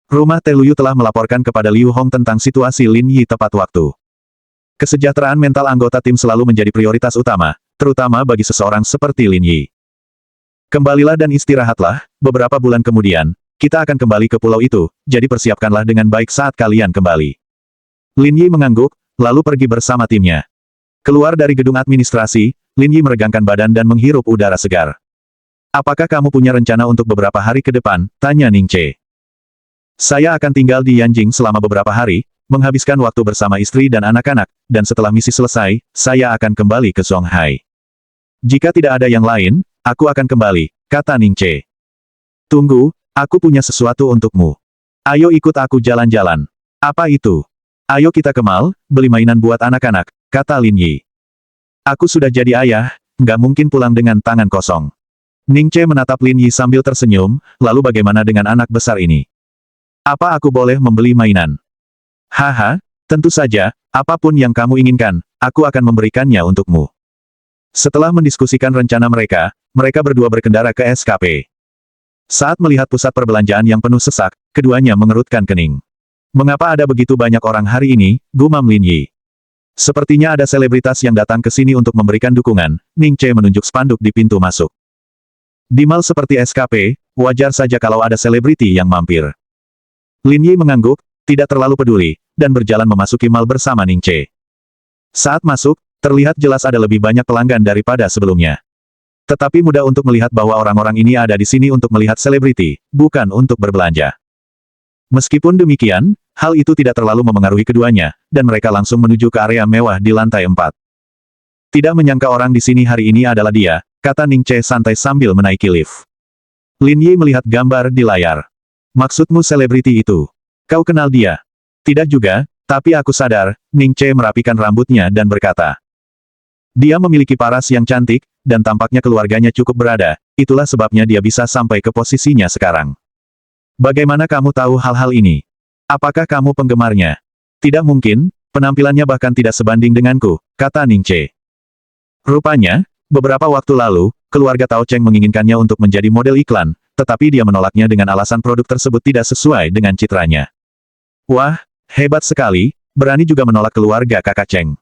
Rumah Teluyu telah melaporkan kepada Liu Hong tentang situasi Lin Yi tepat waktu. Kesejahteraan mental anggota tim selalu menjadi prioritas utama, terutama bagi seseorang seperti Lin Yi. Kembalilah dan istirahatlah, beberapa bulan kemudian, kita akan kembali ke pulau itu, jadi persiapkanlah dengan baik saat kalian kembali. Lin Yi mengangguk, lalu pergi bersama timnya. Keluar dari gedung administrasi, Lin Yi meregangkan badan dan menghirup udara segar. Apakah kamu punya rencana untuk beberapa hari ke depan? Tanya Ning Che. Saya akan tinggal di Yanjing selama beberapa hari, menghabiskan waktu bersama istri dan anak-anak, dan setelah misi selesai, saya akan kembali ke Songhai. Jika tidak ada yang lain, aku akan kembali, kata Ning Che. Tunggu, aku punya sesuatu untukmu. Ayo ikut aku jalan-jalan. Apa itu? Ayo kita ke mall, beli mainan buat anak-anak, kata Lin Yi. Aku sudah jadi ayah, nggak mungkin pulang dengan tangan kosong. Ning Che menatap Lin Yi sambil tersenyum, lalu bagaimana dengan anak besar ini? Apa aku boleh membeli mainan? Haha, tentu saja, apapun yang kamu inginkan, aku akan memberikannya untukmu. Setelah mendiskusikan rencana mereka berdua berkendara ke SKP. Saat melihat pusat perbelanjaan yang penuh sesak, keduanya mengerutkan kening. Mengapa ada begitu banyak orang hari ini, gumam Lin Yi. Sepertinya ada selebritas yang datang ke sini untuk memberikan dukungan, Ning Che menunjuk spanduk di pintu masuk. Di mal seperti SKP, wajar saja kalau ada selebriti yang mampir. Lin Yi mengangguk, tidak terlalu peduli, dan berjalan memasuki mal bersama Ning Che. Saat masuk, terlihat jelas ada lebih banyak pelanggan daripada sebelumnya. Tetapi mudah untuk melihat bahwa orang-orang ini ada di sini untuk melihat selebriti, bukan untuk berbelanja. Meskipun demikian, hal itu tidak terlalu memengaruhi keduanya, dan mereka langsung menuju ke area mewah di lantai 4. Tidak menyangka orang di sini hari ini adalah dia, kata Ning Che santai sambil menaiki lift. Lin Yi melihat gambar di layar. Maksudmu selebriti itu? Kau kenal dia? Tidak juga, tapi aku sadar, Ning Che merapikan rambutnya dan berkata. Dia memiliki paras yang cantik, dan tampaknya keluarganya cukup berada, itulah sebabnya dia bisa sampai ke posisinya sekarang. Bagaimana kamu tahu hal-hal ini? Apakah kamu penggemarnya? Tidak mungkin, penampilannya bahkan tidak sebanding denganku, kata Ning Che. Rupanya, beberapa waktu lalu, keluarga Tao Cheng menginginkannya untuk menjadi model iklan, tetapi dia menolaknya dengan alasan produk tersebut tidak sesuai dengan citranya. Wah, hebat sekali, berani juga menolak keluarga kakak Cheng.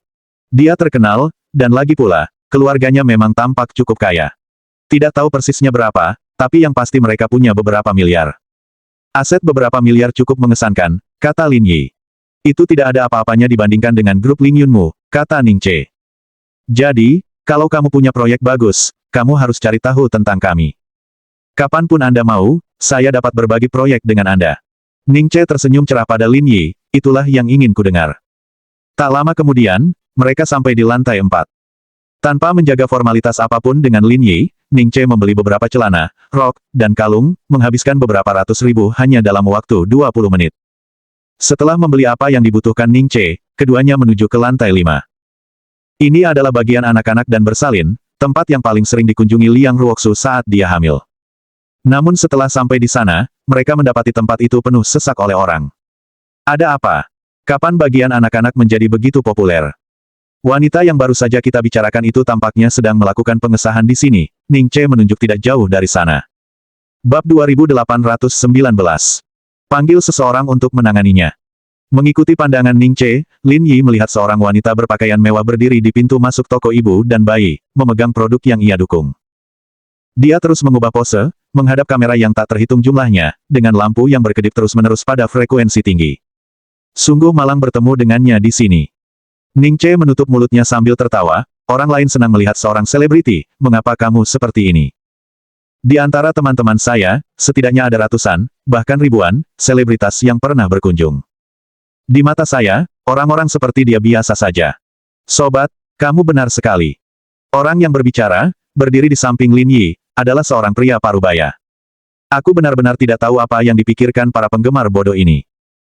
Dia terkenal, dan lagi pula, keluarganya memang tampak cukup kaya. Tidak tahu persisnya berapa, tapi yang pasti mereka punya beberapa miliar. Aset beberapa miliar cukup mengesankan, kata Lin Yi. Itu tidak ada apa-apanya dibandingkan dengan grup Ling Yunmu, kata Ning Che. Jadi, kalau kamu punya proyek bagus, kamu harus cari tahu tentang kami. Kapanpun Anda mau, saya dapat berbagi proyek dengan Anda. Ning Che tersenyum cerah pada Lin Yi, itulah yang ingin kudengar. Tak lama kemudian, mereka sampai di lantai 4. Tanpa menjaga formalitas apapun dengan Lin Yi, Ning Che membeli beberapa celana, rok, dan kalung, menghabiskan beberapa ratus ribu hanya dalam waktu 20 menit. Setelah membeli apa yang dibutuhkan Ning Che, keduanya menuju ke lantai 5. Ini adalah bagian anak-anak dan bersalin, tempat yang paling sering dikunjungi Liang Ruoxu saat dia hamil. Namun setelah sampai di sana, mereka mendapati tempat itu penuh sesak oleh orang. Ada apa? Kapan bagian anak-anak menjadi begitu populer? Wanita yang baru saja kita bicarakan itu tampaknya sedang melakukan pengesahan di sini, Ning Che menunjuk tidak jauh dari sana. Bab 2819. Panggil seseorang untuk menanganinya. Mengikuti pandangan Ning Che, Lin Yi melihat seorang wanita berpakaian mewah berdiri di pintu masuk toko ibu dan bayi, memegang produk yang ia dukung. Dia terus mengubah pose, menghadap kamera yang tak terhitung jumlahnya, dengan lampu yang berkedip terus-menerus pada frekuensi tinggi. Sungguh malang bertemu dengannya di sini. Ning Che menutup mulutnya sambil tertawa, orang lain senang melihat seorang selebriti, mengapa kamu seperti ini? Di antara teman-teman saya, setidaknya ada ratusan, bahkan ribuan, selebritas yang pernah berkunjung. Di mata saya, orang-orang seperti dia biasa saja. Sobat, kamu benar sekali. Orang yang berbicara, berdiri di samping Lin Yi, adalah seorang pria parubaya. Aku benar-benar tidak tahu apa yang dipikirkan para penggemar bodoh ini.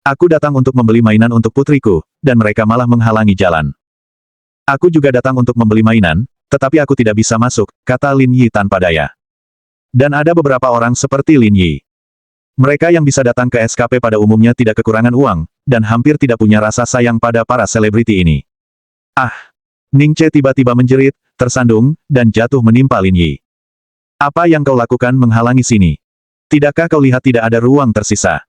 Aku datang untuk membeli mainan untuk putriku, dan mereka malah menghalangi jalan. Aku juga datang untuk membeli mainan, tetapi aku tidak bisa masuk, kata Lin Yi tanpa daya. Dan ada beberapa orang seperti Lin Yi. Mereka yang bisa datang ke SKP pada umumnya tidak kekurangan uang, dan hampir tidak punya rasa sayang pada para selebriti ini. Ah! Ning Che tiba-tiba menjerit, tersandung, dan jatuh menimpa Lin Yi. Apa yang kau lakukan menghalangi sini? Tidakkah kau lihat tidak ada ruang tersisa?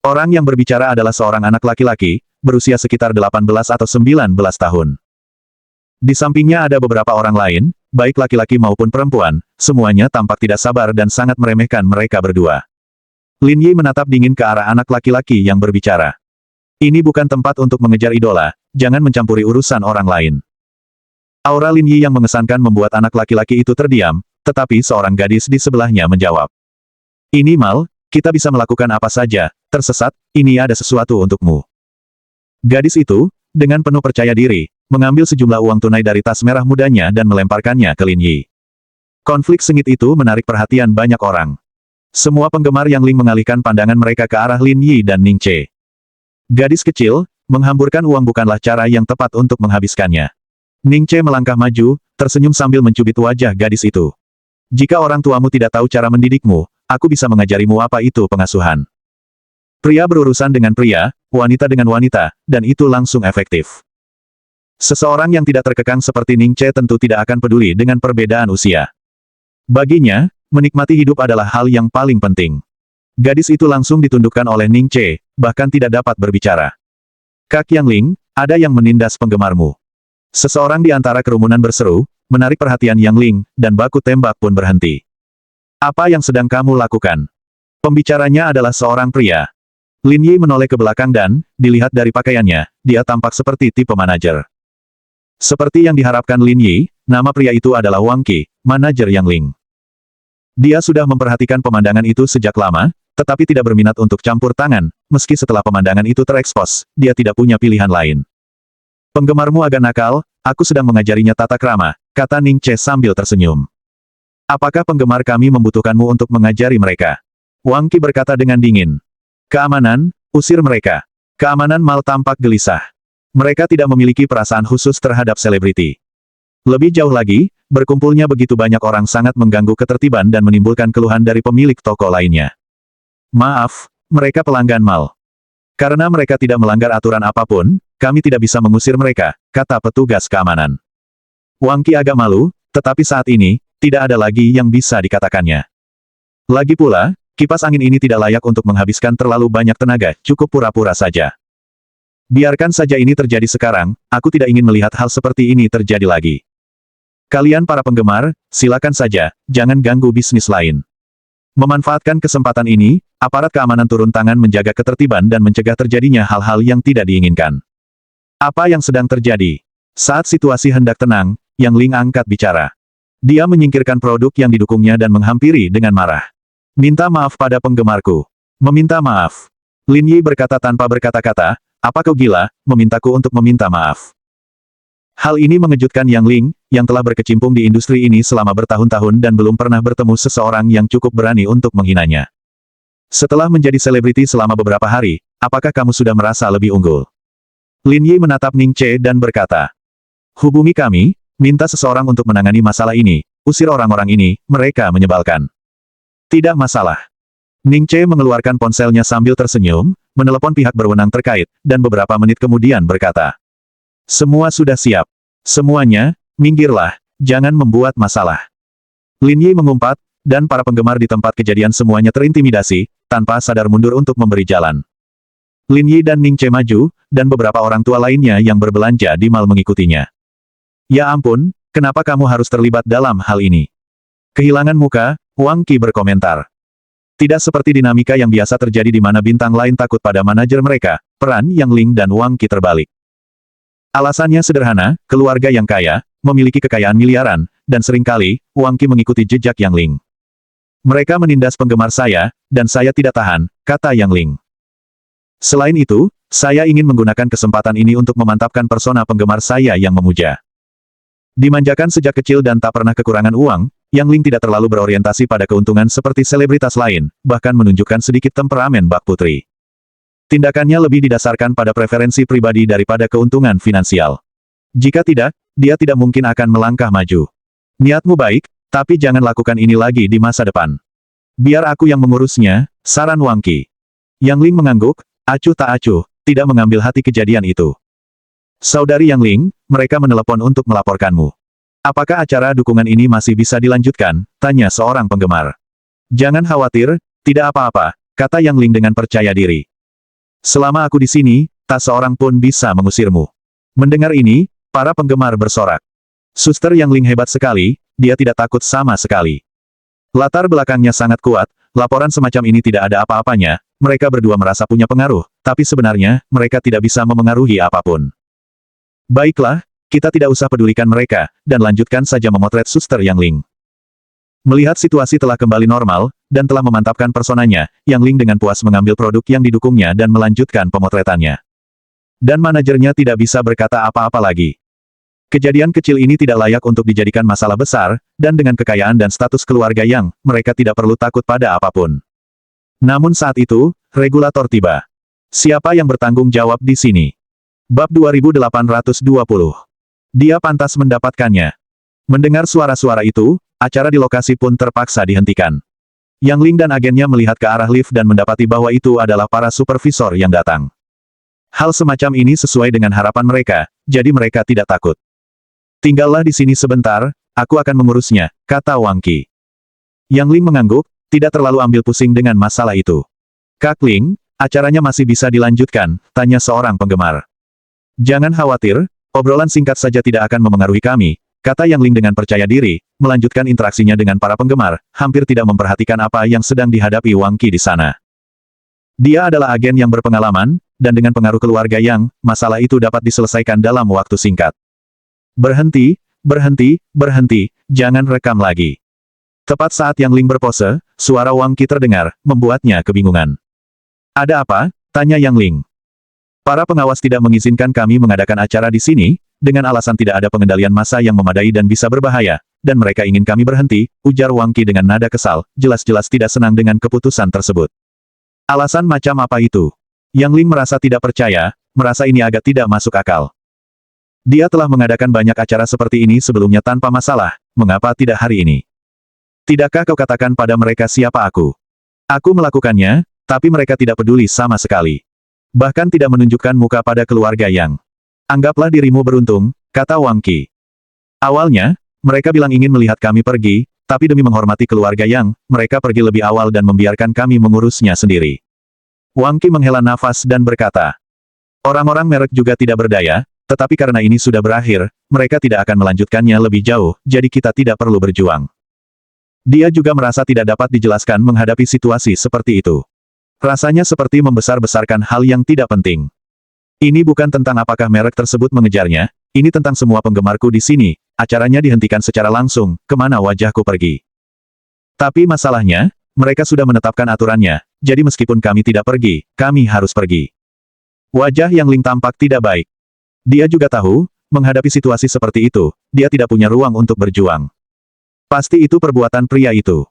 Orang yang berbicara adalah seorang anak laki-laki, berusia sekitar 18 atau 19 tahun. Di sampingnya ada beberapa orang lain, baik laki-laki maupun perempuan, semuanya tampak tidak sabar dan sangat meremehkan mereka berdua. Lin Yi menatap dingin ke arah anak laki-laki yang berbicara. Ini bukan tempat untuk mengejar idola, jangan mencampuri urusan orang lain. Aura Lin Yi yang mengesankan membuat anak laki-laki itu terdiam, tetapi seorang gadis di sebelahnya menjawab. Ini Mal, kita bisa melakukan apa saja, tersesat, ini ada sesuatu untukmu. Gadis itu, dengan penuh percaya diri, mengambil sejumlah uang tunai dari tas merah mudanya dan melemparkannya ke Lin Yi. Konflik sengit itu menarik perhatian banyak orang. Semua penggemar yang Ling mengalihkan pandangan mereka ke arah Lin Yi dan Ning Che. Gadis kecil, menghamburkan uang bukanlah cara yang tepat untuk menghabiskannya. Ning Che melangkah maju, tersenyum sambil mencubit wajah gadis itu. Jika orang tuamu tidak tahu cara mendidikmu, aku bisa mengajarimu apa itu pengasuhan. Pria berurusan dengan pria, wanita dengan wanita, dan itu langsung efektif. Seseorang yang tidak terkekang seperti Ning Che tentu tidak akan peduli dengan perbedaan usia. Baginya, menikmati hidup adalah hal yang paling penting. Gadis itu langsung ditundukkan oleh Ning Che, bahkan tidak dapat berbicara. Kak Yang Ling, ada yang menindas penggemarmu. Seseorang di antara kerumunan berseru, menarik perhatian Yang Ling, dan baku tembak pun berhenti. Apa yang sedang kamu lakukan? Pembicaranya adalah seorang pria. Lin Yi menoleh ke belakang dan, dilihat dari pakaiannya, dia tampak seperti tipe manajer. Seperti yang diharapkan Lin Yi, nama pria itu adalah Wang Qi, manajer Yang Ling. Dia sudah memperhatikan pemandangan itu sejak lama, tetapi tidak berminat untuk campur tangan, meski setelah pemandangan itu terekspos, dia tidak punya pilihan lain. Penggemarmu agak nakal, aku sedang mengajarinya tata krama, kata Ning Che sambil tersenyum. Apakah penggemar kami membutuhkanmu untuk mengajari mereka? Wang Qi berkata dengan dingin. Keamanan, usir mereka. Keamanan Mal tampak gelisah. Mereka tidak memiliki perasaan khusus terhadap selebriti. Lebih jauh lagi, berkumpulnya begitu banyak orang sangat mengganggu ketertiban dan menimbulkan keluhan dari pemilik toko lainnya. Maaf, mereka pelanggan Mal. Karena mereka tidak melanggar aturan apapun, kami tidak bisa mengusir mereka, kata petugas keamanan. Wang Qi agak malu, tetapi saat ini, tidak ada lagi yang bisa dikatakannya. Lagi pula, kipas angin ini tidak layak untuk menghabiskan terlalu banyak tenaga, cukup pura-pura saja. Biarkan saja ini terjadi sekarang, aku tidak ingin melihat hal seperti ini terjadi lagi. Kalian para penggemar, silakan saja, jangan ganggu bisnis lain. Memanfaatkan kesempatan ini, aparat keamanan turun tangan menjaga ketertiban dan mencegah terjadinya hal-hal yang tidak diinginkan. Apa yang sedang terjadi? Saat situasi hendak tenang, Yang Ling angkat bicara. Dia menyingkirkan produk yang didukungnya dan menghampiri dengan marah. Minta maaf pada penggemarku. Meminta maaf. Lin Yi berkata tanpa berkata-kata, apa kau gila, memintaku untuk meminta maaf. Hal ini mengejutkan Yang Ling, yang telah berkecimpung di industri ini selama bertahun-tahun dan belum pernah bertemu seseorang yang cukup berani untuk menghinanya. Setelah menjadi selebriti selama beberapa hari, apakah kamu sudah merasa lebih unggul? Lin Yi menatap Ning Che dan berkata, hubungi kami, minta seseorang untuk menangani masalah ini, usir orang-orang ini, mereka menyebalkan. Tidak masalah. Ning Che mengeluarkan ponselnya sambil tersenyum, menelepon pihak berwenang terkait, dan beberapa menit kemudian berkata. Semua sudah siap. Semuanya, minggirlah, jangan membuat masalah. Lin Yi mengumpat, dan para penggemar di tempat kejadian semuanya terintimidasi, tanpa sadar mundur untuk memberi jalan. Lin Yi dan Ning Che maju, dan beberapa orang tua lainnya yang berbelanja di mal mengikutinya. Ya ampun, kenapa kamu harus terlibat dalam hal ini? Kehilangan muka, Wang Qi berkomentar. Tidak seperti dinamika yang biasa terjadi di mana bintang lain takut pada manajer mereka, peran Yang Ling dan Wang Qi terbalik. Alasannya sederhana, keluarga yang kaya, memiliki kekayaan miliaran, dan seringkali, Wang Qi mengikuti jejak Yang Ling. Mereka menindas penggemar saya, dan saya tidak tahan, kata Yang Ling. Selain itu, saya ingin menggunakan kesempatan ini untuk memantapkan persona penggemar saya yang memuja. Dimanjakan sejak kecil dan tak pernah kekurangan uang, Yang Ling tidak terlalu berorientasi pada keuntungan seperti selebritas lain, bahkan menunjukkan sedikit temperamen bak putri. Tindakannya lebih didasarkan pada preferensi pribadi daripada keuntungan finansial. Jika tidak, dia tidak mungkin akan melangkah maju. Niatmu baik, tapi jangan lakukan ini lagi di masa depan. Biar aku yang mengurusnya, saran Wang Qi. Yang Ling mengangguk, acuh tak acuh, tidak mengambil hati kejadian itu. Saudari Yang Ling, mereka menelepon untuk melaporkanmu. Apakah acara dukungan ini masih bisa dilanjutkan? Tanya seorang penggemar. Jangan khawatir, tidak apa-apa, kata Yang Ling dengan percaya diri. Selama aku di sini, tak seorang pun bisa mengusirmu. Mendengar ini, para penggemar bersorak. Suster Yang Ling hebat sekali, dia tidak takut sama sekali. Latar belakangnya sangat kuat, laporan semacam ini tidak ada apa-apanya, mereka berdua merasa punya pengaruh, tapi sebenarnya, mereka tidak bisa memengaruhi apapun. Baiklah, kita tidak usah pedulikan mereka, dan lanjutkan saja memotret Suster Yang Ling. Melihat situasi telah kembali normal, dan telah memantapkan personanya, Yang Ling dengan puas mengambil produk yang didukungnya dan melanjutkan pemotretannya. Dan manajernya tidak bisa berkata apa-apa lagi. Kejadian kecil ini tidak layak untuk dijadikan masalah besar, dan dengan kekayaan dan status keluarga Yang, mereka tidak perlu takut pada apapun. Namun saat itu, regulator tiba. Siapa yang bertanggung jawab di sini? Bab 2820. Dia pantas mendapatkannya. Mendengar suara-suara itu, acara di lokasi pun terpaksa dihentikan. Yang Ling dan agennya melihat ke arah lift dan mendapati bahwa itu adalah para supervisor yang datang. Hal semacam ini sesuai dengan harapan mereka, jadi mereka tidak takut. Tinggallah di sini sebentar, aku akan mengurusnya, kata Wang Qi. Yang Ling mengangguk, tidak terlalu ambil pusing dengan masalah itu. Kak Ling, acaranya masih bisa dilanjutkan, tanya seorang penggemar. Jangan khawatir, obrolan singkat saja tidak akan memengaruhi kami, kata Yang Ling dengan percaya diri, melanjutkan interaksinya dengan para penggemar, hampir tidak memperhatikan apa yang sedang dihadapi Wang Qi di sana. Dia adalah agen yang berpengalaman, dan dengan pengaruh keluarga Yang, masalah itu dapat diselesaikan dalam waktu singkat. Berhenti, berhenti, berhenti, jangan rekam lagi. Tepat saat Yang Ling berpose, suara Wang Qi terdengar, membuatnya kebingungan. Ada apa? Tanya Yang Ling. Para pengawas tidak mengizinkan kami mengadakan acara di sini, dengan alasan tidak ada pengendalian massa yang memadai dan bisa berbahaya, dan mereka ingin kami berhenti, ujar Wang Qi dengan nada kesal, jelas-jelas tidak senang dengan keputusan tersebut. Alasan macam apa itu? Yang Ling merasa tidak percaya, merasa ini agak tidak masuk akal. Dia telah mengadakan banyak acara seperti ini sebelumnya tanpa masalah, mengapa tidak hari ini? Tidakkah kau katakan pada mereka siapa aku? Aku melakukannya, tapi mereka tidak peduli sama sekali. Bahkan tidak menunjukkan muka pada keluarga Yang. Anggaplah dirimu beruntung, kata Wang Qi. Awalnya, mereka bilang ingin melihat kami pergi, tapi demi menghormati keluarga Yang, mereka pergi lebih awal dan membiarkan kami mengurusnya sendiri. Wang Qi menghela nafas dan berkata, orang-orang merek juga tidak berdaya, tetapi karena ini sudah berakhir, mereka tidak akan melanjutkannya lebih jauh, jadi kita tidak perlu berjuang. Dia juga merasa tidak dapat dijelaskan menghadapi situasi seperti itu. Rasanya seperti membesar-besarkan hal yang tidak penting. Ini bukan tentang apakah merek tersebut mengejarnya, ini tentang semua penggemarku di sini, acaranya dihentikan secara langsung, kemana wajahku pergi. Tapi masalahnya, mereka sudah menetapkan aturannya, jadi meskipun kami tidak pergi, kami harus pergi. Wajah Yang Ling tampak tidak baik. Dia juga tahu, menghadapi situasi seperti itu, dia tidak punya ruang untuk berjuang. Pasti itu perbuatan pria itu.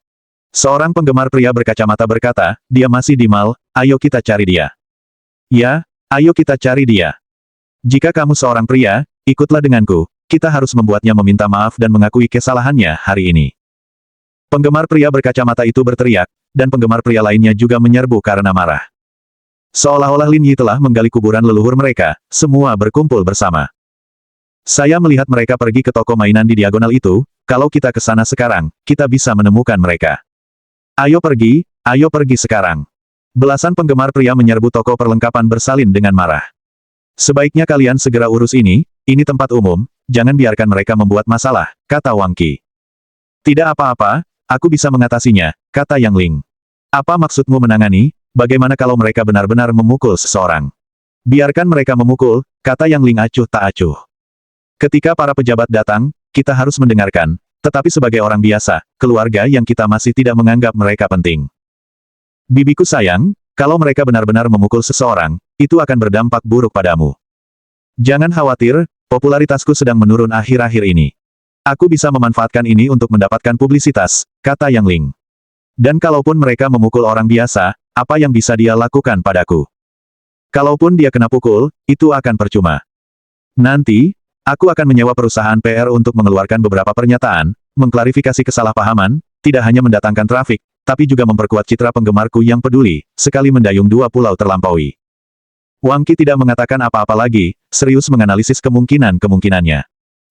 Seorang penggemar pria berkacamata berkata, dia masih di mal, ayo kita cari dia. Ya, ayo kita cari dia. Jika kamu seorang pria, ikutlah denganku, kita harus membuatnya meminta maaf dan mengakui kesalahannya hari ini. Penggemar pria berkacamata itu berteriak, dan penggemar pria lainnya juga menyerbu karena marah. Seolah-olah Lin Yi telah menggali kuburan leluhur mereka, semua berkumpul bersama. Saya melihat mereka pergi ke toko mainan di diagonal itu, kalau kita ke sana sekarang, kita bisa menemukan mereka. Ayo pergi sekarang. Belasan penggemar pria menyerbu toko perlengkapan bersalin dengan marah. Sebaiknya kalian segera urus ini tempat umum, jangan biarkan mereka membuat masalah, kata Wang Qi. Tidak apa-apa, aku bisa mengatasinya, kata Yang Ling. Apa maksudmu menangani? Bagaimana kalau mereka benar-benar memukul seseorang? Biarkan mereka memukul, kata Yang Ling acuh tak acuh. Ketika para pejabat datang, kita harus mendengarkan, tetapi sebagai orang biasa, keluarga yang kita masih tidak menganggap mereka penting. Bibiku sayang, kalau mereka benar-benar memukul seseorang, itu akan berdampak buruk padamu. Jangan khawatir, popularitasku sedang menurun akhir-akhir ini. Aku bisa memanfaatkan ini untuk mendapatkan publisitas, kata Yang Ling. Dan kalaupun mereka memukul orang biasa, apa yang bisa dia lakukan padaku? Kalaupun dia kena pukul, itu akan percuma. Nanti, aku akan menyewa perusahaan PR untuk mengeluarkan beberapa pernyataan, mengklarifikasi kesalahpahaman, tidak hanya mendatangkan trafik, tapi juga memperkuat citra penggemarku yang peduli, sekali mendayung dua pulau terlampaui. Wang Qi tidak mengatakan apa-apa lagi, serius menganalisis kemungkinan-kemungkinannya.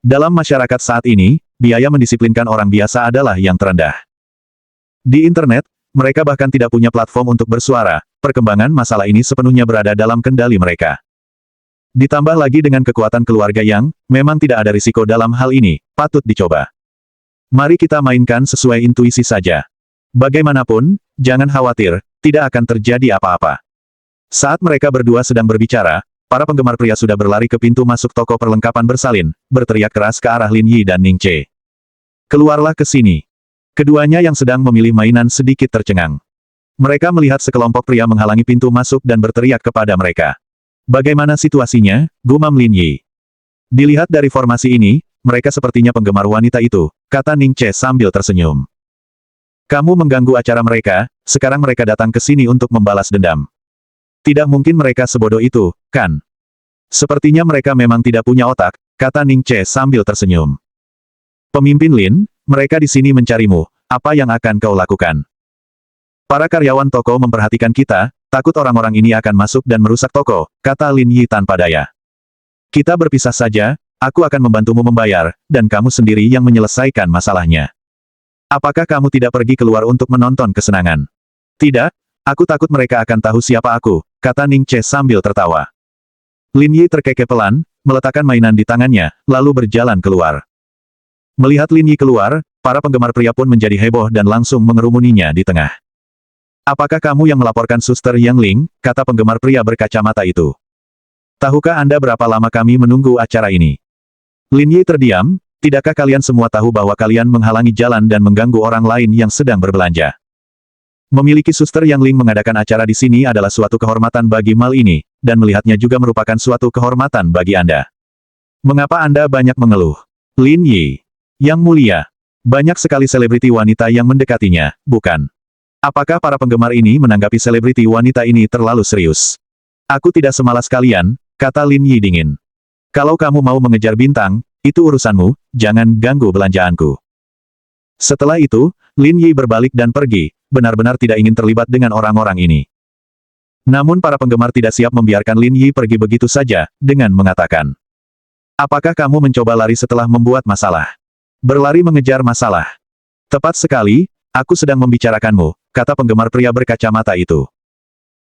Dalam masyarakat saat ini, biaya mendisiplinkan orang biasa adalah yang terendah. Di internet, mereka bahkan tidak punya platform untuk bersuara, perkembangan masalah ini sepenuhnya berada dalam kendali mereka. Ditambah lagi dengan kekuatan keluarga yang, memang tidak ada risiko dalam hal ini, patut dicoba. Mari kita mainkan sesuai intuisi saja. Bagaimanapun, jangan khawatir, tidak akan terjadi apa-apa. Saat mereka berdua sedang berbicara, para penggemar pria sudah berlari ke pintu masuk toko perlengkapan bersalin, berteriak keras ke arah Lin Yi dan Ning Che. Keluarlah ke sini. Keduanya yang sedang memilih mainan sedikit tercengang. Mereka melihat sekelompok pria menghalangi pintu masuk dan berteriak kepada mereka. Bagaimana situasinya, gumam Lin Yi. Dilihat dari formasi ini, mereka sepertinya penggemar wanita itu, kata Ning Che sambil tersenyum. Kamu mengganggu acara mereka, sekarang mereka datang ke sini untuk membalas dendam. Tidak mungkin mereka sebodoh itu, kan? Sepertinya mereka memang tidak punya otak, kata Ning Che sambil tersenyum. Pemimpin Lin, mereka di sini mencarimu, apa yang akan kau lakukan? Para karyawan toko memperhatikan kita, takut orang-orang ini akan masuk dan merusak toko, kata Lin Yi tanpa daya. Kita berpisah saja, aku akan membantumu membayar, dan kamu sendiri yang menyelesaikan masalahnya. Apakah kamu tidak pergi keluar untuk menonton kesenangan? Tidak, aku takut mereka akan tahu siapa aku, kata Ning Che sambil tertawa. Lin Yi terkekeh pelan, meletakkan mainan di tangannya, lalu berjalan keluar. Melihat Lin Yi keluar, para penggemar pria pun menjadi heboh dan langsung mengerumuninya di tengah. Apakah kamu yang melaporkan Suster Yang Ling, kata penggemar pria berkacamata itu. Tahukah Anda berapa lama kami menunggu acara ini? Lin Yi terdiam, tidakkah kalian semua tahu bahwa kalian menghalangi jalan dan mengganggu orang lain yang sedang berbelanja? Memiliki Suster Yang Ling mengadakan acara di sini adalah suatu kehormatan bagi mal ini, dan melihatnya juga merupakan suatu kehormatan bagi Anda. Mengapa Anda banyak mengeluh? Lin Yi. Yang mulia. Banyak sekali selebriti wanita yang mendekatinya, bukan? Apakah para penggemar ini menanggapi selebriti wanita ini terlalu serius? Aku tidak semalas kalian, kata Lin Yi dingin. Kalau kamu mau mengejar bintang, itu urusanmu, jangan ganggu belanjaanku. Setelah itu, Lin Yi berbalik dan pergi, benar-benar tidak ingin terlibat dengan orang-orang ini. Namun para penggemar tidak siap membiarkan Lin Yi pergi begitu saja, dengan mengatakan. Apakah kamu mencoba lari setelah membuat masalah? Berlari mengejar masalah. Tepat sekali, aku sedang membicarakanmu, kata penggemar pria berkacamata itu.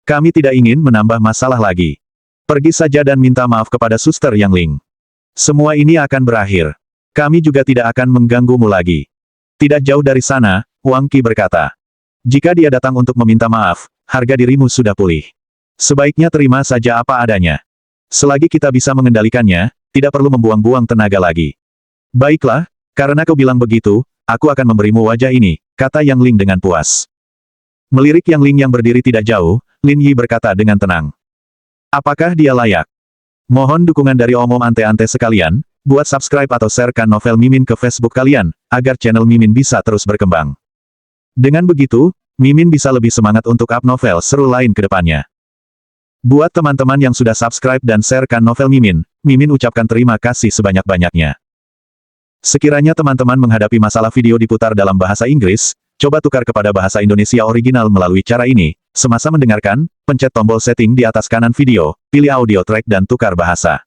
Kami tidak ingin menambah masalah lagi. Pergi saja dan minta maaf kepada Suster Yang Ling. Semua ini akan berakhir. Kami juga tidak akan mengganggumu lagi. Tidak jauh dari sana, Wang Qi berkata. Jika dia datang untuk meminta maaf, harga dirimu sudah pulih. Sebaiknya terima saja apa adanya. Selagi kita bisa mengendalikannya, tidak perlu membuang-buang tenaga lagi. Baiklah, karena kau bilang begitu, aku akan memberimu wajah ini, kata Yang Ling dengan puas. Melirik Yang Ling yang berdiri tidak jauh, Lin Yi berkata dengan tenang. Apakah dia layak? Mohon dukungan dari omom ante-ante sekalian, buat subscribe atau sharekan novel Mimin ke Facebook kalian, agar channel Mimin bisa terus berkembang. Dengan begitu, Mimin bisa lebih semangat untuk up novel seru lain ke depannya. Buat teman-teman yang sudah subscribe dan sharekan novel Mimin, Mimin ucapkan terima kasih sebanyak-banyaknya. Sekiranya teman-teman menghadapi masalah video diputar dalam bahasa Inggris, coba tukar kepada bahasa Indonesia original melalui cara ini. Semasa mendengarkan, pencet tombol setting di atas kanan video, pilih audio track dan tukar bahasa.